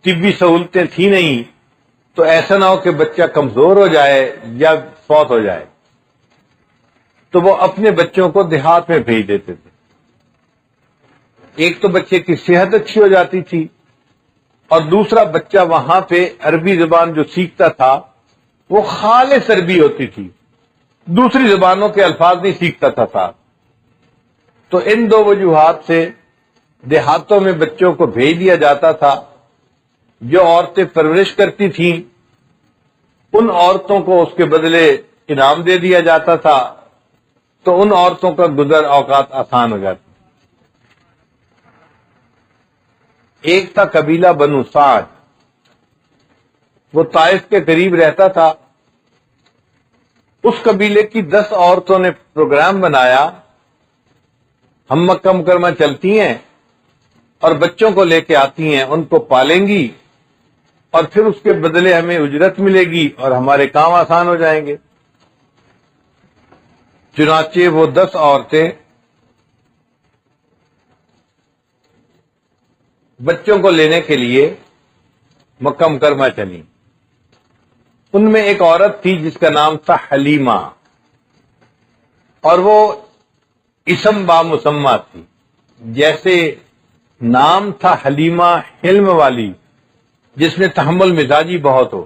طبی سہولتیں تھیں نہیں، تو ایسا نہ ہو کہ بچہ کمزور ہو جائے یا فوت ہو جائے، تو وہ اپنے بچوں کو دیہات میں بھیج دیتے تھے۔ ایک تو بچے کی صحت اچھی ہو جاتی تھی، اور دوسرا بچہ وہاں پہ عربی زبان جو سیکھتا تھا وہ خالص عربی ہوتی تھی، دوسری زبانوں کے الفاظ نہیں سیکھتا تھا۔ تو ان دو وجوہات سے دیہاتوں میں بچوں کو بھیج دیا جاتا تھا۔ جو عورتیں پرورش کرتی تھیں ان عورتوں کو اس کے بدلے انعام دے دیا جاتا تھا، تو ان عورتوں کا گزر اوقات آسان ہو جاتی۔ ایک تھا قبیلہ بنو سعد، وہ طائف کے قریب رہتا تھا۔ اس قبیلے کی 10 عورتوں نے پروگرام بنایا، ہم مکہ مکرمہ چلتی ہیں اور بچوں کو لے کے آتی ہیں، ان کو پالیں گی اور پھر اس کے بدلے ہمیں اجرت ملے گی اور ہمارے کام آسان ہو جائیں گے۔ چنانچہ وہ 10 عورتیں بچوں کو لینے کے لیے مکہ مکرمہ چلی۔ ان میں ایک عورت تھی جس کا نام تھا حلیمہ، اور وہ اسم با مسمہ تھی، جیسے نام تھا حلیمہ حلم والی، جس میں تحمل مزاجی بہت ہو،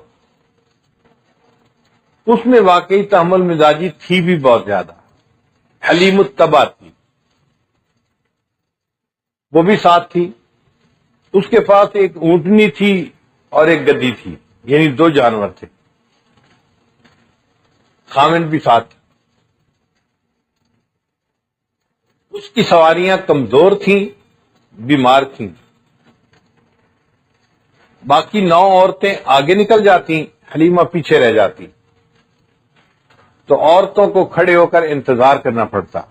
اس میں واقعی تحمل مزاجی تھی بھی بہت زیادہ۔ حلیم الطبع تھی، وہ بھی ساتھ تھی۔ اس کے پاس ایک اونٹنی تھی اور ایک گدی تھی، یعنی 2 جانور تھے، خامند بھی ساتھ تھے۔ اس کی سواریاں کمزور تھیں، بیمار تھیں۔ باقی 9 عورتیں آگے نکل جاتی، حلیمہ پیچھے رہ جاتی، تو عورتوں کو کھڑے ہو کر انتظار کرنا پڑتا۔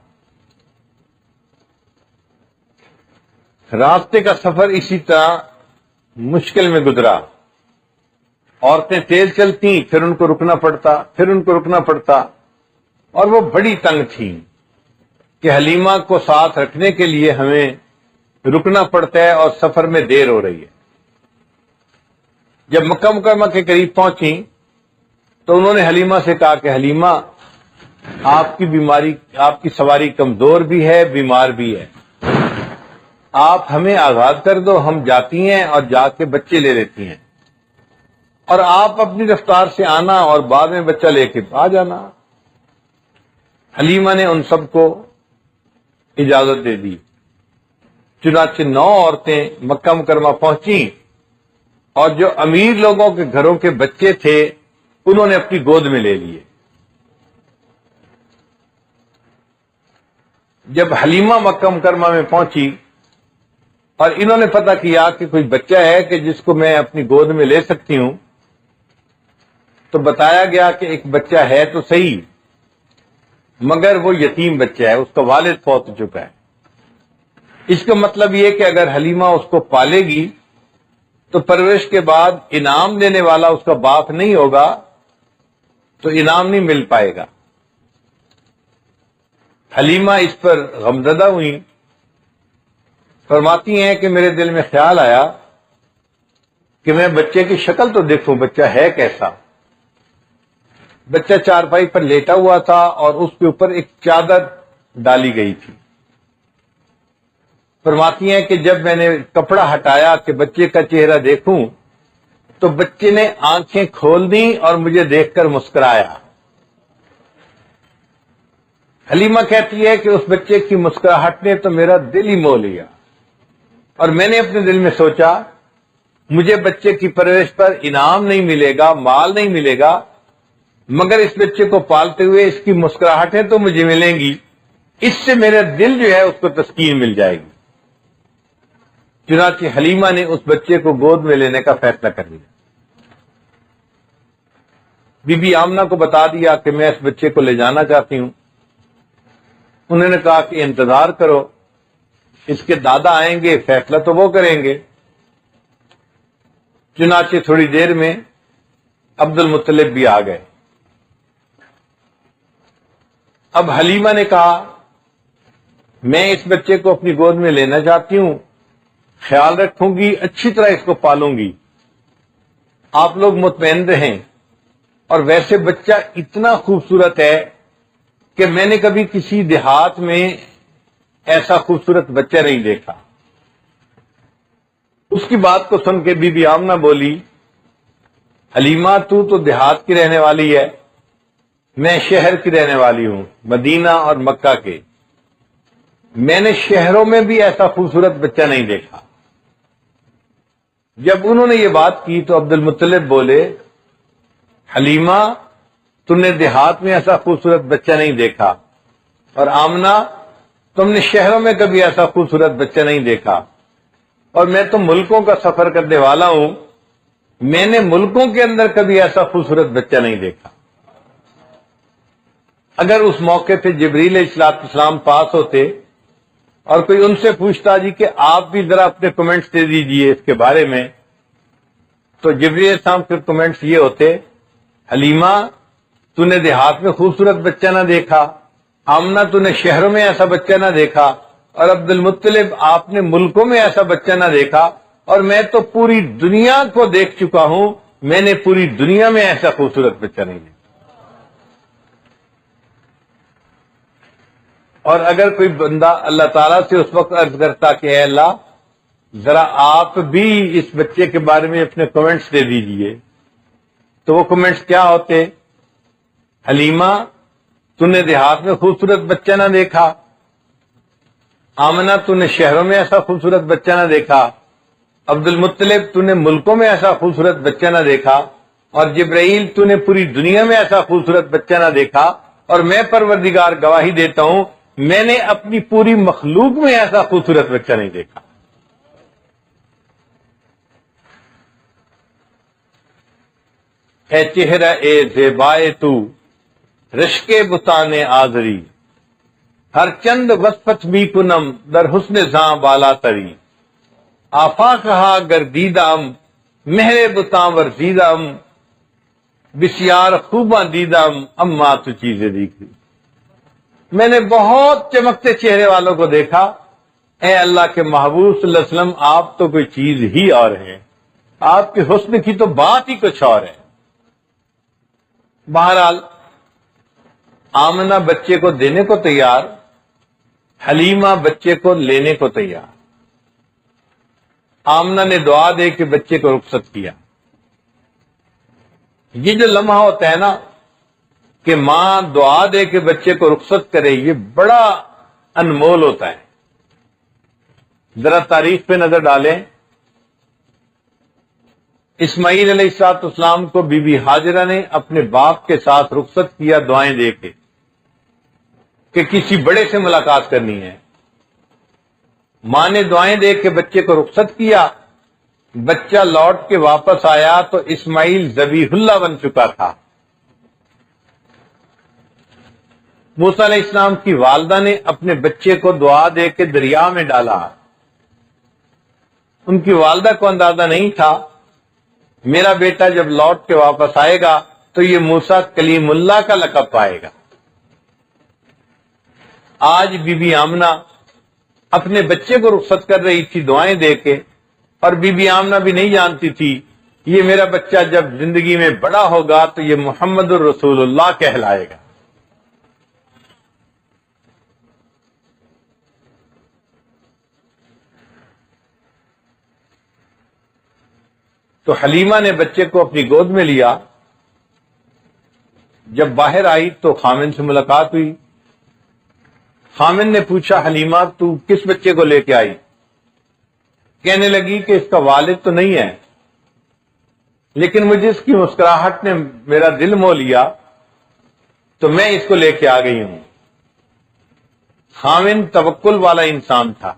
راستے کا سفر اسی طرح مشکل میں گزرا۔ عورتیں تیز چلتی، پھر ان کو رکنا پڑتا، پھر ان کو رکنا پڑتا، اور وہ بڑی تنگ تھیں کہ حلیمہ کو ساتھ رکھنے کے لیے ہمیں رکنا پڑتا ہے اور سفر میں دیر ہو رہی ہے۔ جب مکہ مکرمہ کے قریب پہنچی تو انہوں نے حلیمہ سے کہا کہ حلیمہ، آپ کی سواری کمزور بھی ہے، بیمار بھی ہے، آپ ہمیں آزاد کر دو، ہم جاتی ہیں اور جا کے بچے لے لیتی ہیں، اور آپ اپنی رفتار سے آنا اور بعد میں بچہ لے کے آ جانا۔ حلیمہ نے ان سب کو اجازت دے دی۔ چنانچہ 9 عورتیں مکہ مکرمہ پہنچیں، اور جو امیر لوگوں کے گھروں کے بچے تھے انہوں نے اپنی گود میں لے لیے۔ جب حلیمہ مکہ مکرمہ میں پہنچی اور انہوں نے پتہ کیا کہ کوئی بچہ ہے کہ جس کو میں اپنی گود میں لے سکتی ہوں، تو بتایا گیا کہ ایک بچہ ہے تو صحیح، مگر وہ یتیم بچہ ہے، اس کا والد فوت ہو چکا ہے۔ اس کا مطلب یہ کہ اگر حلیمہ اس کو پالے گی تو پرورش کے بعد انعام دینے والا اس کا باپ نہیں ہوگا، تو انعام نہیں مل پائے گا۔ حلیمہ اس پر غمزدہ ہوئی، فرماتی ہیں کہ میرے دل میں خیال آیا کہ میں بچے کی شکل تو دیکھوں، بچہ ہے کیسا۔ بچہ چارپائی پر لیٹا ہوا تھا اور اس کے اوپر ایک چادر ڈالی گئی تھی۔ فرماتی ہیں کہ جب میں نے کپڑا ہٹایا کہ بچے کا چہرہ دیکھوں تو بچے نے آنکھیں کھول دیں اور مجھے دیکھ کر مسکرایا۔ حلیمہ کہتی ہے کہ اس بچے کی مسکراہٹ نے تو میرا دل ہی مو لیا، اور میں نے اپنے دل میں سوچا مجھے بچے کی پرورش پر انعام نہیں ملے گا، مال نہیں ملے گا، مگر اس بچے کو پالتے ہوئے اس کی مسکراہٹیں تو مجھے ملیں گی، اس سے میرا دل جو ہے اس کو تسکین مل جائے گی۔ چنانچہ حلیمہ نے اس بچے کو گود میں لینے کا فیصلہ کر لیا۔ بی بی آمنہ کو بتا دیا کہ میں اس بچے کو لے جانا چاہتی ہوں۔ انہوں نے کہا کہ انتظار کرو، اس کے دادا آئیں گے، فیصلہ تو وہ کریں گے۔ چنانچہ تھوڑی دیر میں عبد المطلب بھی آ گئے۔ اب حلیمہ نے کہا میں اس بچے کو اپنی گود میں لینا چاہتی ہوں، خیال رکھوں گی، اچھی طرح اس کو پالوں گی، آپ لوگ مطمئن رہیں۔ اور ویسے بچہ اتنا خوبصورت ہے کہ میں نے کبھی کسی دیہات میں ایسا خوبصورت بچہ نہیں دیکھا۔ اس کی بات کو سن کے بی بی آمنہ بولی حلیمہ تو دیہات کی رہنے والی ہے، میں شہر کی رہنے والی ہوں، مدینہ اور مکہ کے، میں نے شہروں میں بھی ایسا خوبصورت بچہ نہیں دیکھا۔ جب انہوں نے یہ بات کی تو عبد المطلب بولے حلیمہ تم نے دیہات میں ایسا خوبصورت بچہ نہیں دیکھا، اور آمنہ تم نے شہروں میں کبھی ایسا خوبصورت بچہ نہیں دیکھا، اور میں تو ملکوں کا سفر کرنے والا ہوں، میں نے ملکوں کے اندر کبھی ایسا خوبصورت بچہ نہیں دیکھا۔ اگر اس موقع پہ جبریل علیہ السلام پاس ہوتے اور کوئی ان سے پوچھتا جی کہ آپ بھی ذرا اپنے کمنٹس دے دیجئے اس کے بارے میں، تو جبریل علیہ السلام کے کمنٹس یہ ہوتے حلیمہ تو نے دیہات میں خوبصورت بچہ نہ دیکھا، آمنہ تو نے شہروں میں ایسا بچہ نہ دیکھا، اور عبد المطلب آپ نے ملکوں میں ایسا بچہ نہ دیکھا، اور میں تو پوری دنیا کو دیکھ چکا ہوں، میں نے پوری دنیا میں ایسا خوبصورت بچہ نہیں دیکھا۔ اور اگر کوئی بندہ اللہ تعالیٰ سے اس وقت عرض کرتا کہ اے اللہ ذرا آپ بھی اس بچے کے بارے میں اپنے کمنٹس دے دیجئے، تو وہ کمنٹس کیا ہوتے حلیمہ تو نے دیہات میں خوبصورت بچہ نہ دیکھا، آمنہ تو نے شہروں میں ایسا خوبصورت بچہ نہ دیکھا، عبد المطلب تو نے ملکوں میں ایسا خوبصورت بچہ نہ دیکھا، اور جبرائیل تو نے پوری دنیا میں ایسا خوبصورت بچہ نہ دیکھا، اور میں پروردگار گواہی دیتا ہوں میں نے اپنی پوری مخلوق میں ایسا خوبصورت بچہ نہیں دیکھا۔ اے چہرہ اے زیبائے تو رشک بتان آزری، ہر چند وصفت بھی کنم در حسن زاں بالا تری، آفا کہا گردیدم مہر بتاں ورزیدم، بسیار خوباں دیدم اما تو چیزیں دیکھی۔ میں نے بہت چمکتے چہرے والوں کو دیکھا، اے اللہ کے محبوب صلی اللہ علیہ وسلم آپ تو کوئی چیز ہی اور ہیں، آپ کے حسن کی تو بات ہی کچھ اور ہے۔ بہرحال آمنہ بچے کو دینے کو تیار، حلیمہ بچے کو لینے کو تیار۔ آمنہ نے دعا دے کے بچے کو رخصت کیا۔ یہ جو لمحہ ہوتا ہے نا کہ ماں دعا دے کے بچے کو رخصت کرے، یہ بڑا انمول ہوتا ہے۔ ذرا تاریخ پہ نظر ڈالیں، اسماعیل علیہ السلام کو بی بی ہاجرہ نے اپنے باپ کے ساتھ رخصت کیا دعائیں دے کے کہ کسی بڑے سے ملاقات کرنی ہے۔ ماں نے دعائیں دے کے بچے کو رخصت کیا، بچہ لوٹ کے واپس آیا تو اسماعیل ذبیح اللہ بن چکا تھا۔ موسیٰ علیہ السلام کی والدہ نے اپنے بچے کو دعا دے کے دریا میں ڈالا۔ ان کی والدہ کو اندازہ نہیں تھا میرا بیٹا جب لوٹ کے واپس آئے گا تو یہ موسیٰ کلیم اللہ کا لقب پائے گا۔ آج بی بی آمنہ اپنے بچے کو رخصت کر رہی تھی دعائیں دے کے، اور بی بی آمنہ بھی نہیں جانتی تھی یہ میرا بچہ جب زندگی میں بڑا ہوگا تو یہ محمد الرسول اللہ کہلائے گا۔ تو حلیمہ نے بچے کو اپنی گود میں لیا۔ جب باہر آئی تو خامن سے ملاقات ہوئی، خامن نے پوچھا حلیمہ تو کس بچے کو لے کے آئی؟ کہنے لگی کہ اس کا والد تو نہیں ہے، لیکن مجھے اس کی مسکراہٹ نے میرا دل مو لیا تو میں اس کو لے کے آ گئی ہوں۔ خامن توکل والا انسان تھا،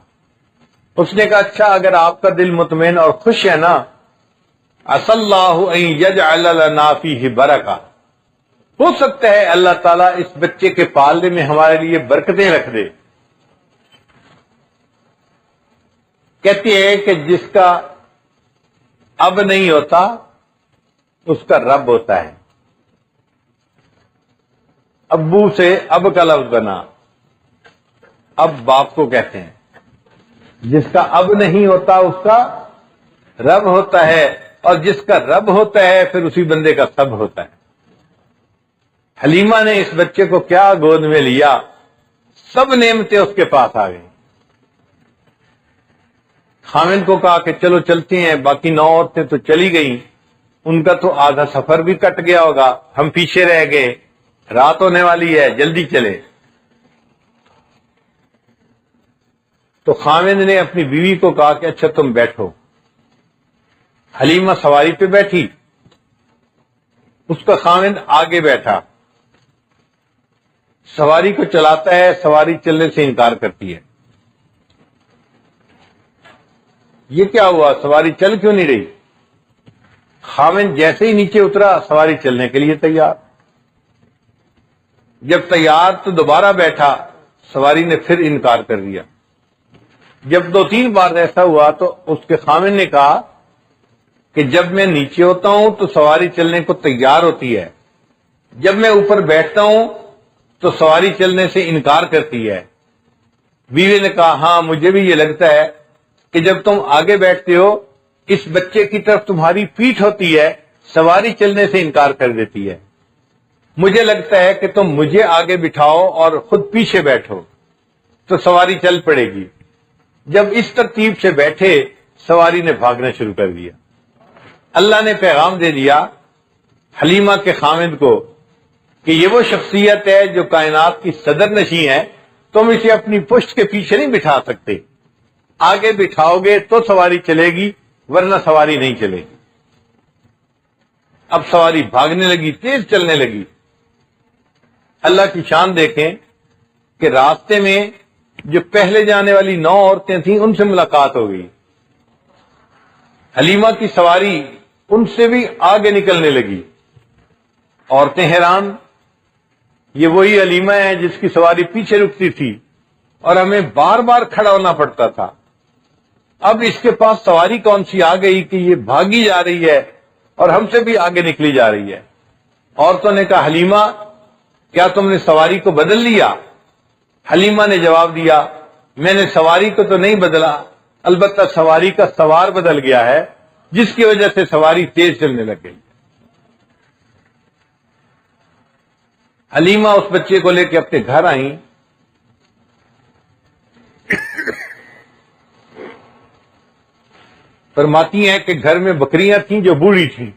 اس نے کہا اچھا اگر آپ کا دل مطمئن اور خوش ہے نا، عسى اللہ ان یجعل لنا فیہ برکہ، ہو سکتا ہے اللہ تعالیٰ اس بچے کے پالنے میں ہمارے لیے برکتیں رکھ دے۔ کہتی ہے کہ جس کا اب نہیں ہوتا اس کا رب ہوتا ہے۔ ابو سے اب کا لفظ بنا، اب باپ کو کہتے ہیں، جس کا اب نہیں ہوتا اس کا رب ہوتا ہے، اور جس کا رب ہوتا ہے پھر اسی بندے کا سب ہوتا ہے۔ حلیمہ نے اس بچے کو کیا گود میں لیا، سب نعمتیں اس کے پاس آ گئیں۔ خامن کو کہا کہ چلو چلتے ہیں، باقی 9 عورتیں تو چلی گئیں، ان کا تو آدھا سفر بھی کٹ گیا ہوگا، ہم پیچھے رہ گئے، رات ہونے والی ہے، جلدی چلے۔ تو خامن نے اپنی بیوی کو کہا کہ اچھا تم بیٹھو۔ حلیمہ سواری پہ بیٹھی، اس کا خامن آگے بیٹھا، سواری کو چلاتا ہے، سواری چلنے سے انکار کرتی ہے۔ یہ کیا ہوا، سواری چل کیوں نہیں رہی؟ خامن جیسے ہی نیچے اترا سواری چلنے کے لیے تیار۔ جب تیار تو دوبارہ بیٹھا، سواری نے پھر انکار کر دیا۔ جب 2-3 بار ایسا ہوا تو اس کے خامن نے کہا کہ جب میں نیچے ہوتا ہوں تو سواری چلنے کو تیار ہوتی ہے، جب میں اوپر بیٹھتا ہوں تو سواری چلنے سے انکار کرتی ہے۔ بیوی نے کہا ہاں مجھے بھی یہ لگتا ہے کہ جب تم آگے بیٹھتے ہو اس بچے کی طرف تمہاری پیٹھ ہوتی ہے، سواری چلنے سے انکار کر دیتی ہے۔ مجھے لگتا ہے کہ تم مجھے آگے بٹھاؤ اور خود پیچھے بیٹھو تو سواری چل پڑے گی۔ جب اس ترتیب سے بیٹھے سواری نے بھاگنا شروع کر دیا۔ اللہ نے پیغام دے دیا حلیمہ کے خامد کو کہ یہ وہ شخصیت ہے جو کائنات کی صدر نشین ہے، تم اسے اپنی پشت کے پیچھے نہیں بٹھا سکتے، آگے بٹھاؤ گے تو سواری چلے گی ورنہ سواری نہیں چلے گی۔ اب سواری بھاگنے لگی، تیز چلنے لگی۔ اللہ کی شان دیکھیں کہ راستے میں جو پہلے جانے والی 9 عورتیں تھیں ان سے ملاقات ہو گئی۔ حلیمہ کی سواری ان سے بھی آگے نکلنے لگی۔ عورتیں حیران، یہ وہی حلیمہ ہے جس کی سواری پیچھے رکتی تھی اور ہمیں بار بار کھڑا ہونا پڑتا تھا، اب اس کے پاس سواری کون سی آ گئی کہ یہ بھاگی جا رہی ہے اور ہم سے بھی آگے نکلی جا رہی ہے۔ عورتوں نے کہا حلیمہ کیا تم نے سواری کو بدل لیا؟ حلیمہ نے جواب دیا میں نے سواری کو تو نہیں بدلا، البتہ سواری کا سوار بدل گیا ہے جس کی وجہ سے سواری تیز چلنے لگ گئی۔ حلیمہ اس بچے کو لے کے اپنے گھر آئیں، فرماتی ہیں کہ گھر میں بکریاں تھیں جو بوڑھی تھیں،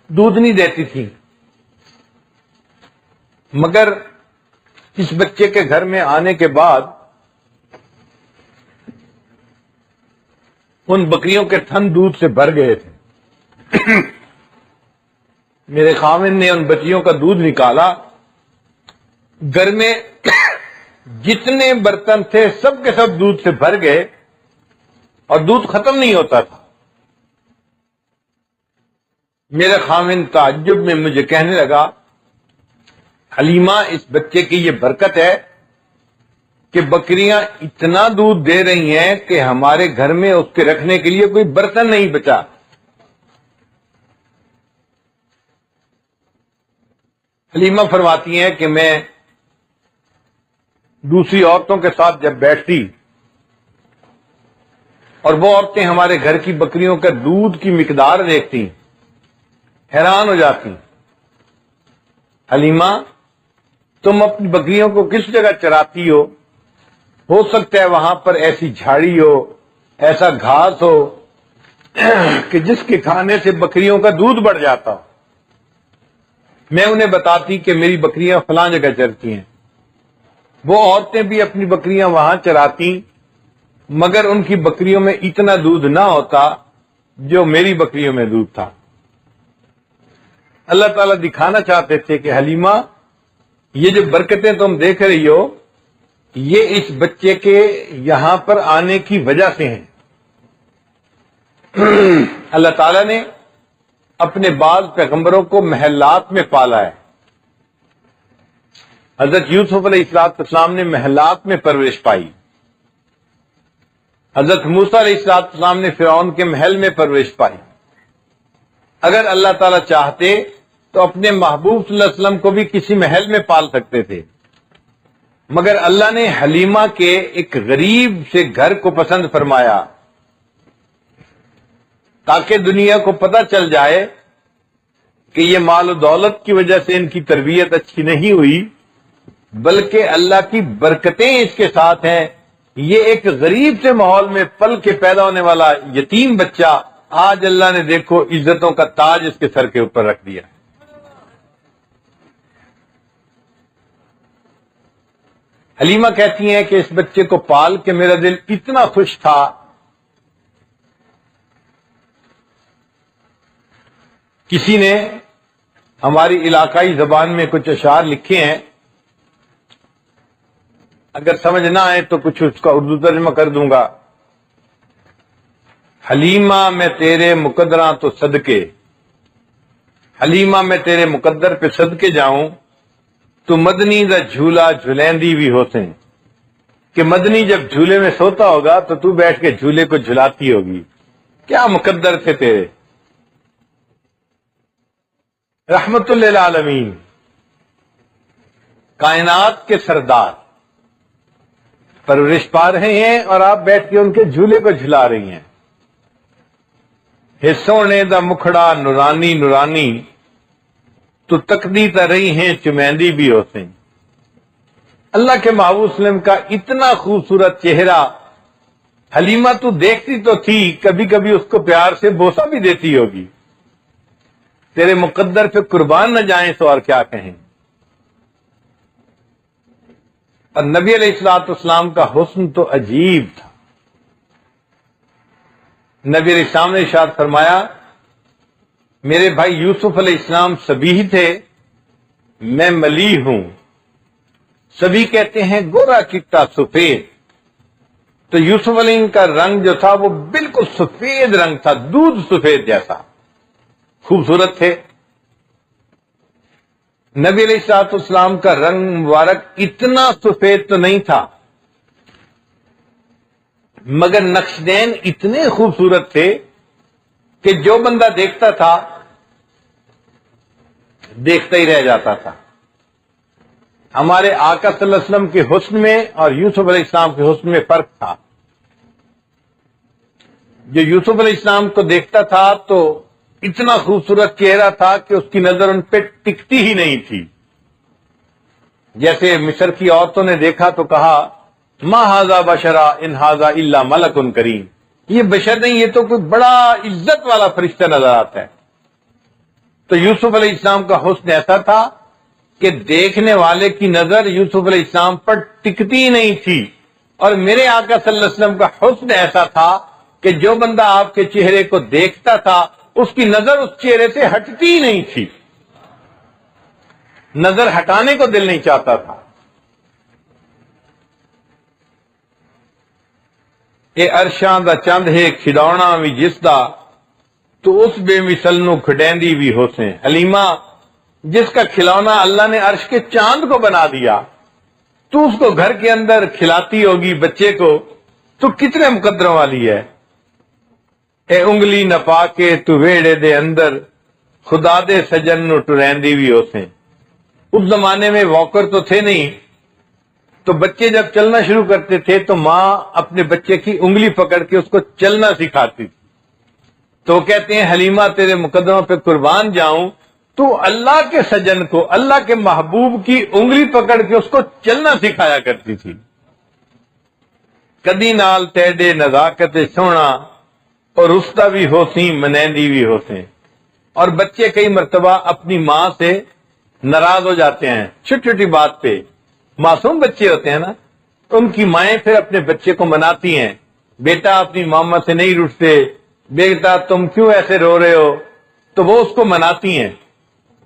دودھ نہیں دیتی تھیں، مگر اس بچے کے گھر میں آنے کے بعد ان بکریوں کے تھن دودھ سے بھر گئے تھے۔ میرے خامن نے ان بچیوں کا دودھ نکالا، گھر میں جتنے برتن تھے سب کے سب دودھ سے بھر گئے اور دودھ ختم نہیں ہوتا تھا۔ میرے خامن تعجب میں مجھے کہنے لگا حلیمہ اس بچے کی یہ برکت ہے کہ بکریاں اتنا دودھ دے رہی ہیں کہ ہمارے گھر میں اس کے رکھنے کے لیے کوئی برتن نہیں بچا۔ حلیمہ فرماتی ہیں کہ میں دوسری عورتوں کے ساتھ جب بیٹھتی اور وہ عورتیں ہمارے گھر کی بکریوں کا دودھ کی مقدار دیکھتی حیران ہو جاتی، حلیمہ تم اپنی بکریوں کو کس جگہ چراتی ہو سکتا ہے وہاں پر ایسی جھاڑی ہو، ایسا گھاس ہو کہ جس کے کھانے سے بکریوں کا دودھ بڑھ جاتا ہو۔ میں انہیں بتاتی کہ میری بکریاں فلاں جگہ چرتی ہیں، وہ عورتیں بھی اپنی بکریاں وہاں چراتی، مگر ان کی بکریوں میں اتنا دودھ نہ ہوتا جو میری بکریوں میں دودھ تھا۔ اللہ تعالیٰ دکھانا چاہتے تھے کہ حلیمہ، یہ جو برکتیں تم دیکھ رہی ہو یہ اس بچے کے یہاں پر آنے کی وجہ سے ہیں۔ اللہ تعالیٰ نے اپنے بعض پیغمبروں کو محلات میں پالا ہے۔ حضرت یوسف علیہ السلام نے محلات میں پرورش پائی، حضرت موسیٰ علیہ السلام نے فرعون کے محل میں پرورش پائی۔ اگر اللہ تعالیٰ چاہتے تو اپنے محبوب صلی اللہ علیہ وسلم کو بھی کسی محل میں پال سکتے تھے، مگر اللہ نے حلیمہ کے ایک غریب سے گھر کو پسند فرمایا تاکہ دنیا کو پتہ چل جائے کہ یہ مال و دولت کی وجہ سے ان کی تربیت اچھی نہیں ہوئی، بلکہ اللہ کی برکتیں اس کے ساتھ ہیں۔ یہ ایک غریب سے ماحول میں پل کے پیدا ہونے والا یتیم بچہ، آج اللہ نے دیکھو عزتوں کا تاج اس کے سر کے اوپر رکھ دیا۔ حلیمہ کہتی ہیں کہ اس بچے کو پال کے میرا دل اتنا خوش تھا کسی نے ہماری علاقائی زبان میں کچھ اشعار لکھے ہیں، اگر سمجھ نہ آئے تو کچھ اس کا اردو ترجمہ کر دوں گا۔ حلیمہ میں تیرے مقدراں تو صدقے، حلیمہ میں تیرے مقدر پہ صدقے جاؤں، تو مدنی دا جھولا جھلیندی بھی ہوتے ہیں، کہ مدنی جب جھولے میں سوتا ہوگا تو تو بیٹھ کے جھولے کو جھلاتی ہوگی۔ کیا مقدر تھے تیرے، رحمت للعالمین، کائنات کے سردار پرورش پا رہے ہیں اور آپ بیٹھ کے ان کے جھولے کو جھلا رہی ہیں۔ ہے سونے دا مکھڑا نورانی نورانی، تو تکدی تا رہی ہیں چمیندی بھی ہوتے ہیں۔ اللہ کے محبوب صلی اللہ علیہ وسلم کا اتنا خوبصورت چہرہ، حلیمہ تو دیکھتی تو تھی، کبھی کبھی اس کو پیار سے بوسہ بھی دیتی ہوگی۔ تیرے مقدر پہ قربان نہ جائیں تو اور کیا کہیں۔ اور نبی علیہ السلام کا حسن تو عجیب تھا۔ نبی علیہ السلام نے ارشاد فرمایا، میرے بھائی یوسف علیہ السلام سبیح تھے، میں ملیح ہوں۔ سبھی کہتے ہیں گورا چٹا سفید، تو یوسف علیہ السلام کا رنگ جو تھا وہ بالکل سفید رنگ تھا، دودھ سفید جیسا، خوبصورت تھے۔ نبی علیہ السلام کا رنگ مبارک اتنا سفید تو نہیں تھا، مگر نقشدین اتنے خوبصورت تھے کہ جو بندہ دیکھتا تھا دیکھتا ہی رہ جاتا تھا۔ ہمارے آقا صلی اللہ علیہ وسلم کے حسن میں اور یوسف علیہ السلام کے حسن میں فرق تھا۔ جو یوسف علیہ السلام کو دیکھتا تھا تو اتنا خوبصورت چہرہ تھا کہ اس کی نظر ان پہ ٹکتی ہی نہیں تھی۔ جیسے مصر کی عورتوں نے دیکھا تو کہا ما ھذا بشرا ان ھذا الا ملک کریم، یہ بشر نہیں، یہ تو کوئی بڑا عزت والا فرشتہ نظر آتا ہے۔ تو یوسف علیہ السلام کا حسن ایسا تھا کہ دیکھنے والے کی نظر یوسف علیہ السلام پر ٹکتی ہی نہیں تھی، اور میرے آقا صلی اللہ علیہ وسلم کا حسن ایسا تھا کہ جو بندہ آپ کے چہرے کو دیکھتا تھا اس کی نظر اس چہرے سے ہٹتی ہی نہیں تھی، نظر ہٹانے کو دل نہیں چاہتا تھا۔ اے عرشاں دا چند ہے کھڈونا بھی جس دا، تو اس بے مثل نو کھڈیندی بھی ہوسیں۔ حلیمہ، جس کا کھلونا اللہ نے عرش کے چاند کو بنا دیا، تو اس کو گھر کے اندر کھلاتی ہوگی بچے کو، تو کتنے مقدروں والی ہے۔ اے انگلی نپا کے تو ویڑے دے اندر، خدا دے سجن نو ٹریندی بھی ہوسیں۔ اس زمانے میں واکر تو تھے نہیں، تو بچے جب چلنا شروع کرتے تھے تو ماں اپنے بچے کی انگلی پکڑ کے اس کو چلنا سکھاتی تھی۔ تو کہتے ہیں حلیمہ تیرے مقدموں پہ قربان جاؤں، تو اللہ کے سجن کو، اللہ کے محبوب کی انگلی پکڑ کے اس کو چلنا سکھایا کرتی تھی۔ کدی نال تیڈے نزاکت سونا، اور رستہ بھی ہوسیں منیندی بھی ہوسیں۔ اور بچے کئی مرتبہ اپنی ماں سے ناراض ہو جاتے ہیں چھوٹی چھوٹی بات پہ. معصوم بچے ہوتے ہیں نا، ان کی مائیں پھر اپنے بچے کو مناتی ہیں، بیٹا اپنی ماما سے نہیں روٹھتے، بیٹا تم کیوں ایسے رو رہے ہو، تو وہ اس کو مناتی ہیں.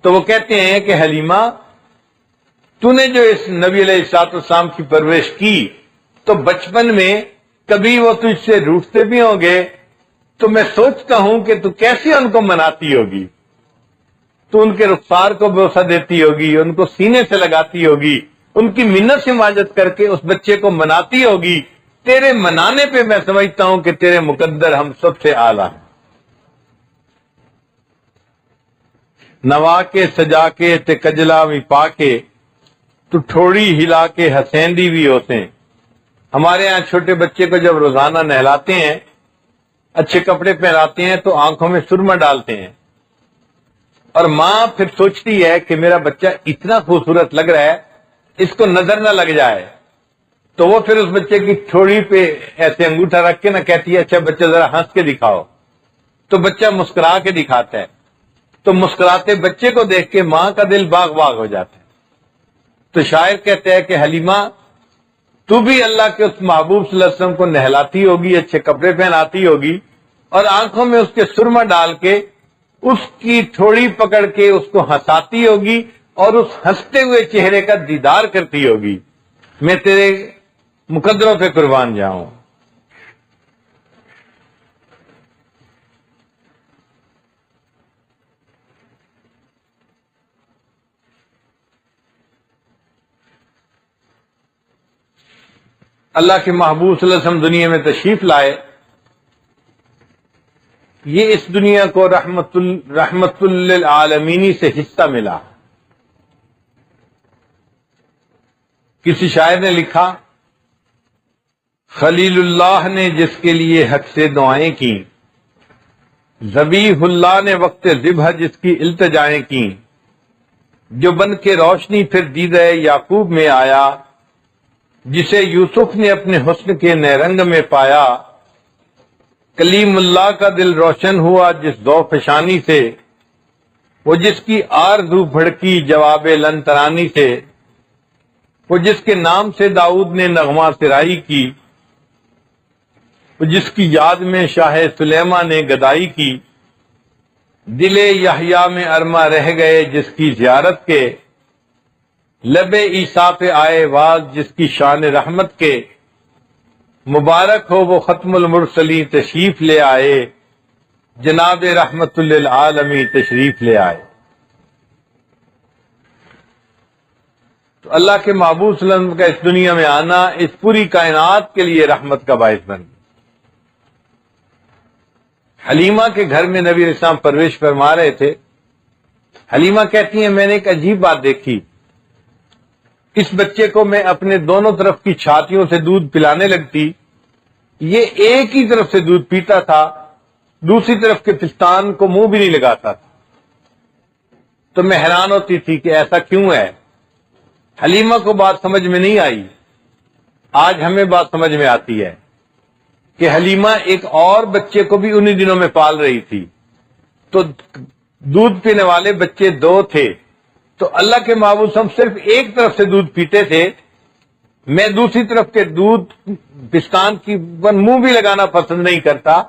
تو وہ کہتے ہیں کہ حلیمہ تو نے جو اس نبی علیہ السلام کی پرورش کی تو بچپن میں کبھی وہ تجھ سے روٹھتے بھی ہوں گے، تو میں سوچتا ہوں کہ تو کیسے ان کو مناتی ہوگی، تو ان کے رخسار کو بوسہ دیتی ہوگی، ان کو سینے سے لگاتی ہوگی، ان کی منت سے ماجت کر کے اس بچے کو مناتی ہوگی. تیرے منانے پہ میں سمجھتا ہوں کہ تیرے مقدر ہم سب سے اعلیٰ ہیں. نوا کے سجا کے تے کجلا بھی پا کے تو ٹھوڑی ہلا کے ہسیندی بھی ہوتے ہیں. ہمارے ہاں چھوٹے بچے کو جب روزانہ نہلاتے ہیں، اچھے کپڑے پہناتے ہیں تو آنکھوں میں سرما ڈالتے ہیں، اور ماں پھر سوچتی ہے کہ میرا بچہ اتنا خوبصورت لگ رہا ہے، اس کو نظر نہ لگ جائے، تو وہ پھر اس بچے کی ٹھوڑی پہ ایسے انگوٹھا رکھ کے نہ کہتی ہے اچھا بچہ ذرا ہنس کے دکھاؤ، تو بچہ مسکرا کے دکھاتا ہے. تو مسکراتے بچے کو دیکھ کے ماں کا دل باغ باغ ہو جاتا ہے. تو شاعر کہتے ہیں کہ حلیمہ تو بھی اللہ کے اس محبوب صلی اللہ علیہ وسلم کو نہلاتی ہوگی، اچھے کپڑے پہناتی ہوگی، اور آنکھوں میں اس کے سرما ڈال کے اس کی تھوڑی پکڑ کے اس کو ہنساتی ہوگی اور اس ہنستے ہوئے چہرے کا دیدار کرتی ہوگی. میں تیرے مقدروں پہ قربان جاؤں. اللہ کے محبوب صلی اللہ علیہ وسلم دنیا میں تشریف لائے، یہ اس دنیا کو رحمت للعالمین سے حصہ ملا. کسی شاعر نے لکھا، خلیل اللہ نے جس کے لیے حق سے دعائیں کی، ذبیح اللہ نے وقت ذبح جس کی التجائیں کی، جو بن کے روشنی پھر دیدہ یعقوب میں آیا، جسے یوسف نے اپنے حسن کے نیرنگ میں پایا، کلیم اللہ کا دل روشن ہوا جس ذوق فشانی سے، وہ جس کی آرزو بھڑکی جواب لن ترانی سے، وہ جس کے نام سے داؤد نے نغمہ سرائی کی، وہ جس کی یاد میں شاہ سلیمہ نے گدائی کی، دل یحییٰ میں ارما رہ گئے جس کی زیارت کے، لب عیسیٰ پہ آئے واز جس کی شان رحمت کے، مبارک ہو وہ ختم المرسلین تشریف لے آئے، جناب رحمت للعالمین تشریف لے آئے. تو اللہ کے محبوب صلی اللہ علیہ وسلم کا اس دنیا میں آنا اس پوری کائنات کے لیے رحمت کا باعث بن گیا. حلیمہ کے گھر میں نبی علیہ السلام پرورش فرما رہے تھے. حلیمہ کہتی ہیں میں نے ایک عجیب بات دیکھی، اس بچے کو میں اپنے دونوں طرف کی چھاتیوں سے دودھ پلانے لگتی، یہ ایک ہی طرف سے دودھ پیتا تھا، دوسری طرف کے پستان کو منہ بھی نہیں لگاتا تھا. تو میں حیران ہوتی تھی کہ ایسا کیوں ہے. حلیمہ کو بات سمجھ میں نہیں آئی. آج ہمیں بات سمجھ میں آتی ہے کہ حلیمہ ایک اور بچے کو بھی انہی دنوں میں پال رہی تھی. تو دودھ پینے والے بچے دو تھے، تو اللہ کے محبوب ہم صرف ایک طرف سے دودھ پیتے تھے. میں دوسری طرف کے دودھ پستان کی منہ بھی لگانا پسند نہیں کرتا.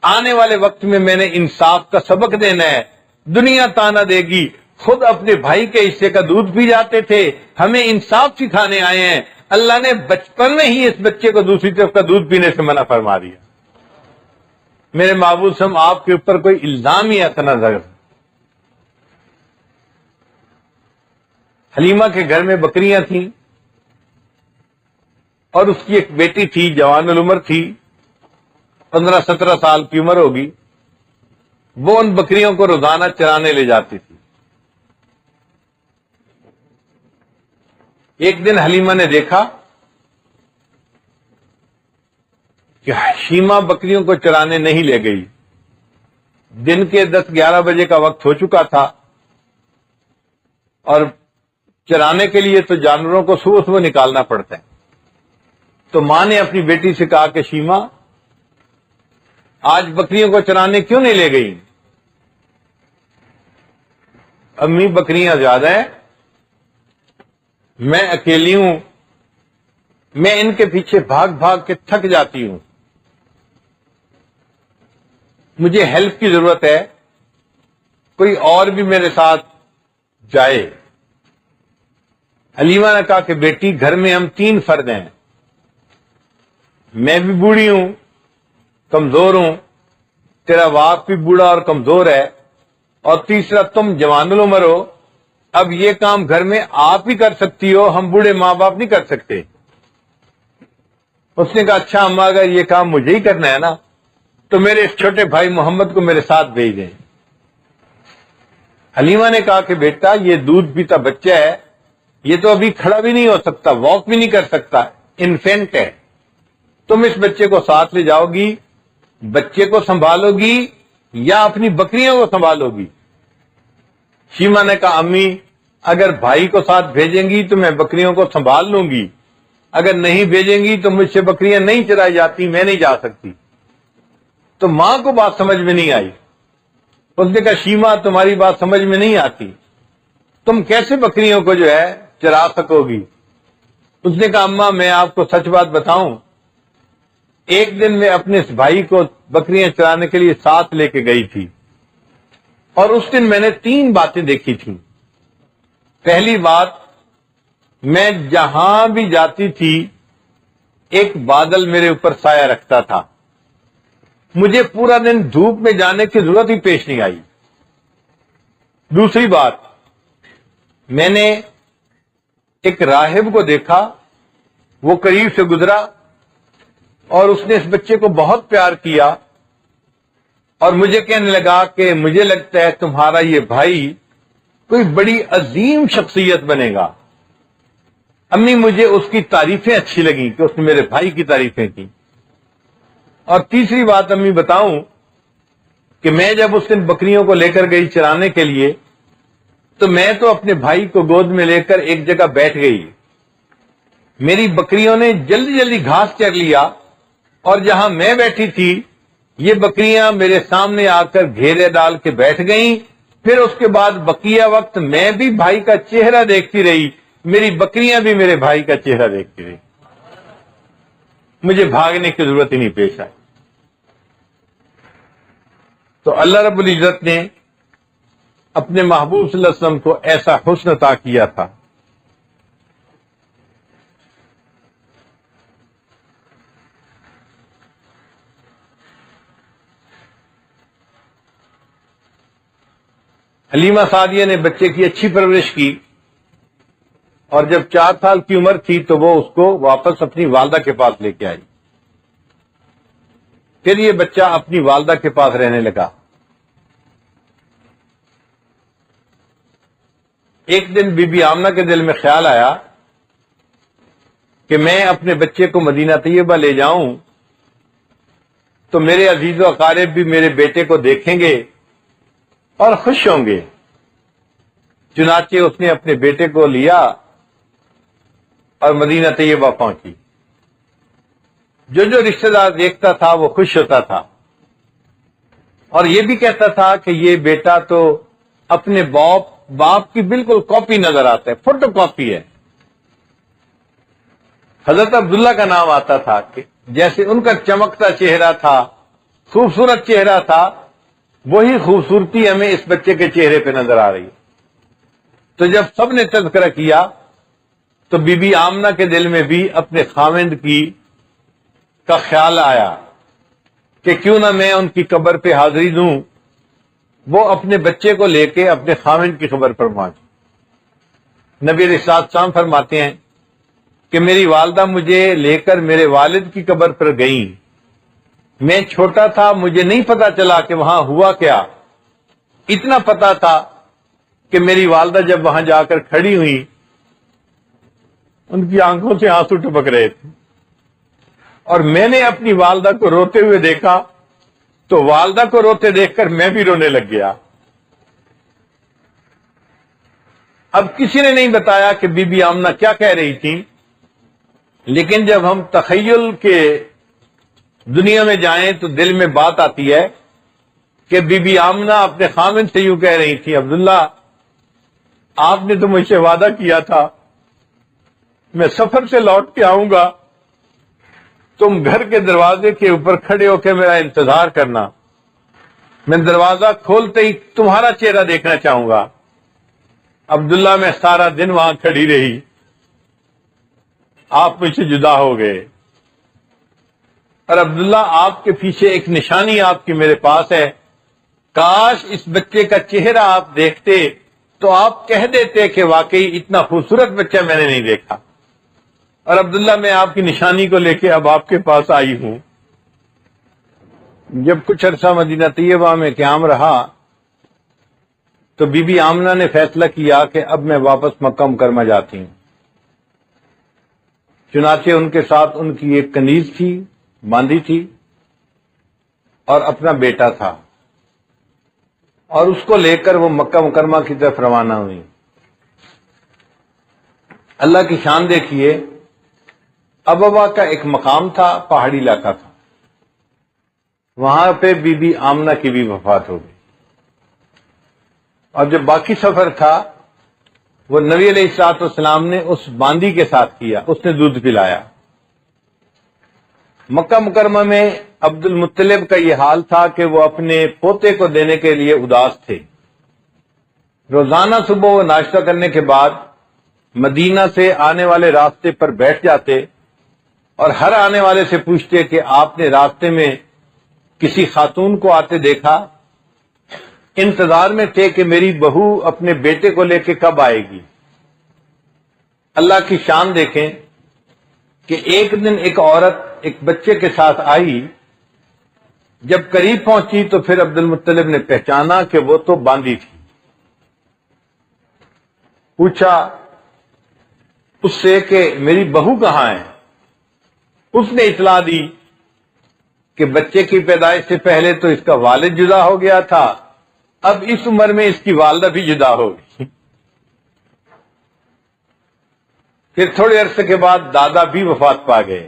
آنے والے وقت میں نے انصاف کا سبق دینا ہے. دنیا تانا دے گی، خود اپنے بھائی کے حصے کا دودھ پی جاتے تھے، ہمیں انصاف سکھانے آئے ہیں. اللہ نے بچپن میں ہی اس بچے کو دوسری طرف کا دودھ پینے سے منع فرما دیا. میرے محبوب ہم آپ کے اوپر کوئی الزام ہی ایسا نہ ظاہر. حلیمہ کے گھر میں بکریاں تھیں اور اس کی ایک بیٹی تھی، جوان العمر تھی، 15-17 سال کی عمر ہوگی. وہ ان بکریوں کو روزانہ چرانے لے جاتی تھی. ایک دن حلیمہ نے دیکھا کہ حشیمہ بکریوں کو چرانے نہیں لے گئی. دن کے 10-11 بجے کا وقت ہو چکا تھا، اور چرانے کے لیے تو جانوروں کو صبح صبح نکالنا پڑتا ہے. تو ماں نے اپنی بیٹی سے کہا کہ شیما آج بکریوں کو چرانے کیوں نہیں لے گئی؟ امی بکریاں زیادہ ہیں، میں اکیلی ہوں، میں ان کے پیچھے بھاگ بھاگ کے تھک جاتی ہوں، مجھے ہیلپ کی ضرورت ہے، کوئی اور بھی میرے ساتھ جائے۔ حلیمہ نے کہا کہ بیٹی گھر میں ہم 3 فرد ہیں، میں بھی بوڑھی ہوں، کمزور ہوں، تیرا باپ بھی بوڑھا اور کمزور ہے، اور تیسرا تم جوان العمر ہو، اب یہ کام گھر میں آپ ہی کر سکتی ہو، ہم بوڑھے ماں باپ نہیں کر سکتے۔ اس نے کہا اچھا اماں اگر یہ کام مجھے ہی کرنا ہے نا تو میرے اس چھوٹے بھائی محمد کو میرے ساتھ بھیج دیں۔ حلیمہ نے کہا کہ بیٹا یہ دودھ پیتا بچہ ہے، یہ تو ابھی کھڑا بھی نہیں ہو سکتا، واک بھی نہیں کر سکتا، انفینٹ ہے، تم اس بچے کو ساتھ لے جاؤ گی، بچے کو سنبھالو گی یا اپنی بکریوں کو سنبھالو گی؟ شیما نے کہا امی اگر بھائی کو ساتھ بھیجیں گی تو میں بکریوں کو سنبھال لوں گی، اگر نہیں بھیجیں گی تو مجھ سے بکریاں نہیں چرائی جاتی، میں نہیں جا سکتی۔ تو ماں کو بات سمجھ میں نہیں آئی، اس نے کہا شیما تمہاری بات سمجھ میں نہیں آتی، تم کیسے بکریوں کو جو ہے چرا سکو گی؟ اس نے کہا اماں میں آپ کو سچ بات بتاؤں، ایک دن میں اپنے اس بھائی کو بکریاں چرانے کے لیے ساتھ لے کے گئی تھی، اور اس دن میں نے 3 باتیں دیکھی تھیں۔ پہلی بات، میں جہاں بھی جاتی تھی ایک بادل میرے اوپر سایہ رکھتا تھا، مجھے پورا دن دھوپ میں جانے کی ضرورت ہی پیش نہیں آئی۔ دوسری بات، میں نے ایک راہب کو دیکھا، وہ قریب سے گزرا اور اس نے اس بچے کو بہت پیار کیا اور مجھے کہنے لگا کہ مجھے لگتا ہے تمہارا یہ بھائی کوئی بڑی عظیم شخصیت بنے گا۔ امی مجھے اس کی تعریفیں اچھی لگیں کہ اس نے میرے بھائی کی تعریفیں کی۔ اور تیسری بات امی بتاؤں کہ میں جب اس دن بکریوں کو لے کر گئی چرانے کے لیے تو میں تو اپنے بھائی کو گود میں لے کر ایک جگہ بیٹھ گئی، میری بکریوں نے جلدی جلدی گھاس چر لیا، اور جہاں میں بیٹھی تھی یہ بکریاں میرے سامنے آ کر گھیرے ڈال کے بیٹھ گئیں۔ پھر اس کے بعد بقیہ وقت میں بھی بھائی کا چہرہ دیکھتی رہی، میری بکریاں بھی میرے بھائی کا چہرہ دیکھتی رہی، مجھے بھاگنے کی ضرورت ہی نہیں پیش آئی۔ تو اللہ رب العزت نے اپنے محبوب صلی اللہ علیہ وسلم کو ایسا حسن عطا کیا تھا۔ حلیمہ سعدیہ نے بچے کی اچھی پرورش کی، اور جب 4 سال کی عمر تھی تو وہ اس کو واپس اپنی والدہ کے پاس لے کے آئی، پھر یہ بچہ اپنی والدہ کے پاس رہنے لگا۔ ایک دن بی بی آمنہ کے دل میں خیال آیا کہ میں اپنے بچے کو مدینہ طیبہ لے جاؤں تو میرے عزیز و اقارب بھی میرے بیٹے کو دیکھیں گے اور خوش ہوں گے۔ چنانچہ اس نے اپنے بیٹے کو لیا اور مدینہ طیبہ پہنچی۔ جو رشتہ دار دیکھتا تھا وہ خوش ہوتا تھا، اور یہ بھی کہتا تھا کہ یہ بیٹا تو اپنے باپ کی بالکل کاپی نظر آتا ہے، فوٹو کاپی ہے۔ حضرت عبداللہ کا نام آتا تھا کہ جیسے ان کا چمکتا چہرہ تھا، خوبصورت چہرہ تھا، وہی خوبصورتی ہمیں اس بچے کے چہرے پہ نظر آ رہی ہے۔ تو جب سب نے تذکرہ کیا تو بی بی آمنہ کے دل میں بھی اپنے خاوند کا خیال آیا کہ کیوں نہ میں ان کی قبر پہ حاضری دوں، وہ اپنے بچے کو لے کے اپنے خاوند کی قبر پر پہنچے۔ نبی علیہ السلام فرماتے ہیں کہ میری والدہ مجھے لے کر میرے والد کی قبر پر گئیں، میں چھوٹا تھا، مجھے نہیں پتا چلا کہ وہاں ہوا کیا، اتنا پتا تھا کہ میری والدہ جب وہاں جا کر کھڑی ہوئی ان کی آنکھوں سے آنسو ٹپک رہے تھے، اور میں نے اپنی والدہ کو روتے ہوئے دیکھا تو والدہ کو روتے دیکھ کر میں بھی رونے لگ گیا۔ اب کسی نے نہیں بتایا کہ بی بی آمنہ کیا کہہ رہی تھی، لیکن جب ہم تخیل کے دنیا میں جائیں تو دل میں بات آتی ہے کہ بی بی آمنہ اپنے خاوند سے یوں کہہ رہی تھی، عبداللہ آپ نے تو مجھ سے وعدہ کیا تھا میں سفر سے لوٹ کے آؤں گا، تم گھر کے دروازے کے اوپر کھڑے ہو کے میرا انتظار کرنا، میں دروازہ کھولتے ہی تمہارا چہرہ دیکھنا چاہوں گا۔ عبداللہ میں سارا دن وہاں کھڑی رہی، آپ مجھ سے جدا ہو گئے، اور عبداللہ آپ کے پیچھے ایک نشانی آپ کی میرے پاس ہے، کاش اس بچے کا چہرہ آپ دیکھتے تو آپ کہہ دیتے کہ واقعی اتنا خوبصورت بچہ میں نے نہیں دیکھا۔ اور عبداللہ میں آپ کی نشانی کو لے کے اب آپ کے پاس آئی ہوں۔ جب کچھ عرصہ مدینہ طیبہ میں قیام رہا تو بی بی آمنہ نے فیصلہ کیا کہ اب میں واپس مکہ مکرمہ جاتی ہوں۔ چنانچہ ان کے ساتھ ان کی ایک کنیز تھی، باندھی تھی، اور اپنا بیٹا تھا، اور اس کو لے کر وہ مکہ مکرمہ کی طرف روانہ ہوئی۔ اللہ کی شان دیکھیے، ابوا کا ایک مقام تھا، پہاڑی علاقہ تھا، وہاں پہ بی بی آمنہ کی بھی وفات ہو گئی، اور جو باقی سفر تھا وہ نبی علیہ الصلوۃ والسلام نے اس باندی کے ساتھ کیا، اس نے دودھ پلایا۔ مکہ مکرمہ میں عبد المطلب کا یہ حال تھا کہ وہ اپنے پوتے کو دینے کے لیے اداس تھے۔ روزانہ صبح وہ ناشتہ کرنے کے بعد مدینہ سے آنے والے راستے پر بیٹھ جاتے اور ہر آنے والے سے پوچھتے کہ آپ نے راستے میں کسی خاتون کو آتے دیکھا؟ انتظار میں تھے کہ میری بہو اپنے بیٹے کو لے کے کب آئے گی۔ اللہ کی شان دیکھیں کہ ایک دن ایک عورت ایک بچے کے ساتھ آئی، جب قریب پہنچی تو پھر عبد المطلب نے پہچانا کہ وہ تو باندھی تھی۔ پوچھا اس سے کہ میری بہو کہاں ہے؟ اس نے اطلاع دی کہ بچے کی پیدائش سے پہلے تو اس کا والد جدا ہو گیا تھا، اب اس عمر میں اس کی والدہ بھی جدا ہو گئی۔ پھر تھوڑے عرصے کے بعد دادا بھی وفات پا گئے۔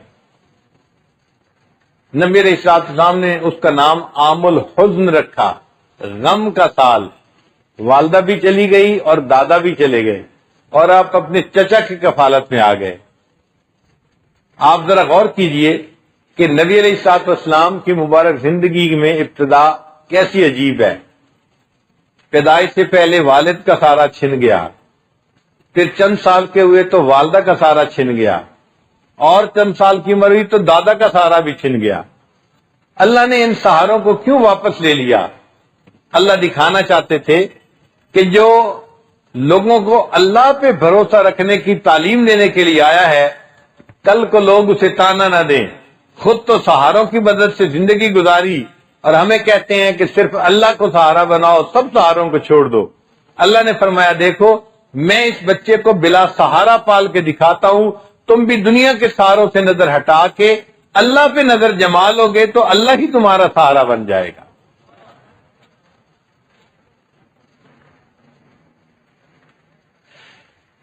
نبی علیہ الصلوۃ والسلام نے اس کا نام عام الحزن رکھا، غم کا سال۔ والدہ بھی چلی گئی اور دادا بھی چلے گئے، اور آپ اپنے چچا کی کفالت میں آ گئے۔ آپ ذرا غور کیجئے کہ نبی علیہ الصلوۃ والسلام کی مبارک زندگی میں ابتدا کیسی عجیب ہے۔ پیدائش سے پہلے والد کا سارا چھن گیا، پھر چند سال کے ہوئے تو والدہ کا سارا چھن گیا، اور چند سال کی عمر ہوئی تو دادا کا سہارا بھی چھن گیا۔ اللہ نے ان سہاروں کو کیوں واپس لے لیا؟ اللہ دکھانا چاہتے تھے کہ جو لوگوں کو اللہ پہ بھروسہ رکھنے کی تعلیم دینے کے لیے آیا ہے، کل کو لوگ اسے تانا نہ دیں۔ خود تو سہاروں کی مدد سے زندگی گزاری، اور ہمیں کہتے ہیں کہ صرف اللہ کو سہارا بناؤ، سب سہاروں کو چھوڑ دو۔ اللہ نے فرمایا دیکھو میں اس بچے کو بلا سہارا پال کے دکھاتا ہوں، تم بھی دنیا کے سہاروں سے نظر ہٹا کے اللہ پہ نظر جما لو گے تو اللہ ہی تمہارا سہارا بن جائے گا۔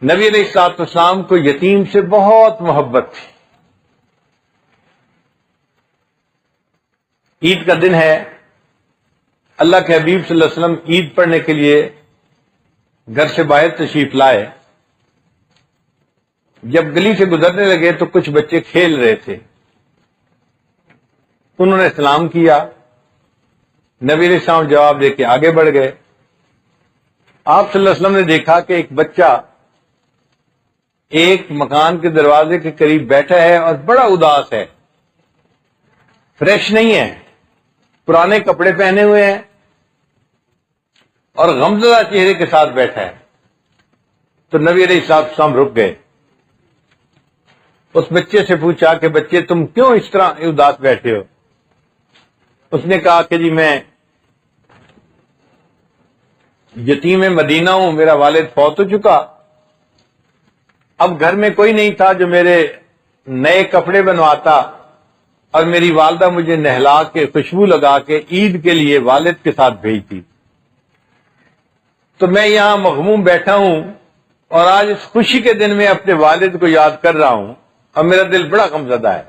نبی علیہ الصلوۃ والسلام کو یتیم سے بہت محبت تھی۔ عید کا دن ہے، اللہ کے حبیب صلی اللہ علیہ وسلم عید پڑھنے کے لیے گھر سے باہر تشریف لائے۔ جب گلی سے گزرنے لگے تو کچھ بچے کھیل رہے تھے، انہوں نے سلام کیا، نبی علیہ السلام جواب دے کے آگے بڑھ گئے۔ آپ صلی اللہ علیہ وسلم نے دیکھا کہ ایک بچہ ایک مکان کے دروازے کے قریب بیٹھا ہے اور بڑا اداس ہے، فریش نہیں ہے، پرانے کپڑے پہنے ہوئے ہیں اور غمزدہ چہرے کے ساتھ بیٹھا ہے۔ تو نبی علیہ السلام رک گئے، اس بچے سے پوچھا کہ بچے تم کیوں اس طرح اداس بیٹھے ہو؟ اس نے کہا کہ جی میں یتیم مدینہ ہوں، میرا والد فوت ہو چکا، اب گھر میں کوئی نہیں تھا جو میرے نئے کپڑے بنواتا، اور میری والدہ مجھے نہلا کے خوشبو لگا کے عید کے لیے والد کے ساتھ بھیجتی، تو میں یہاں مغموم بیٹھا ہوں اور آج اس خوشی کے دن میں اپنے والد کو یاد کر رہا ہوں اور میرا دل بڑا غمزدہ ہے۔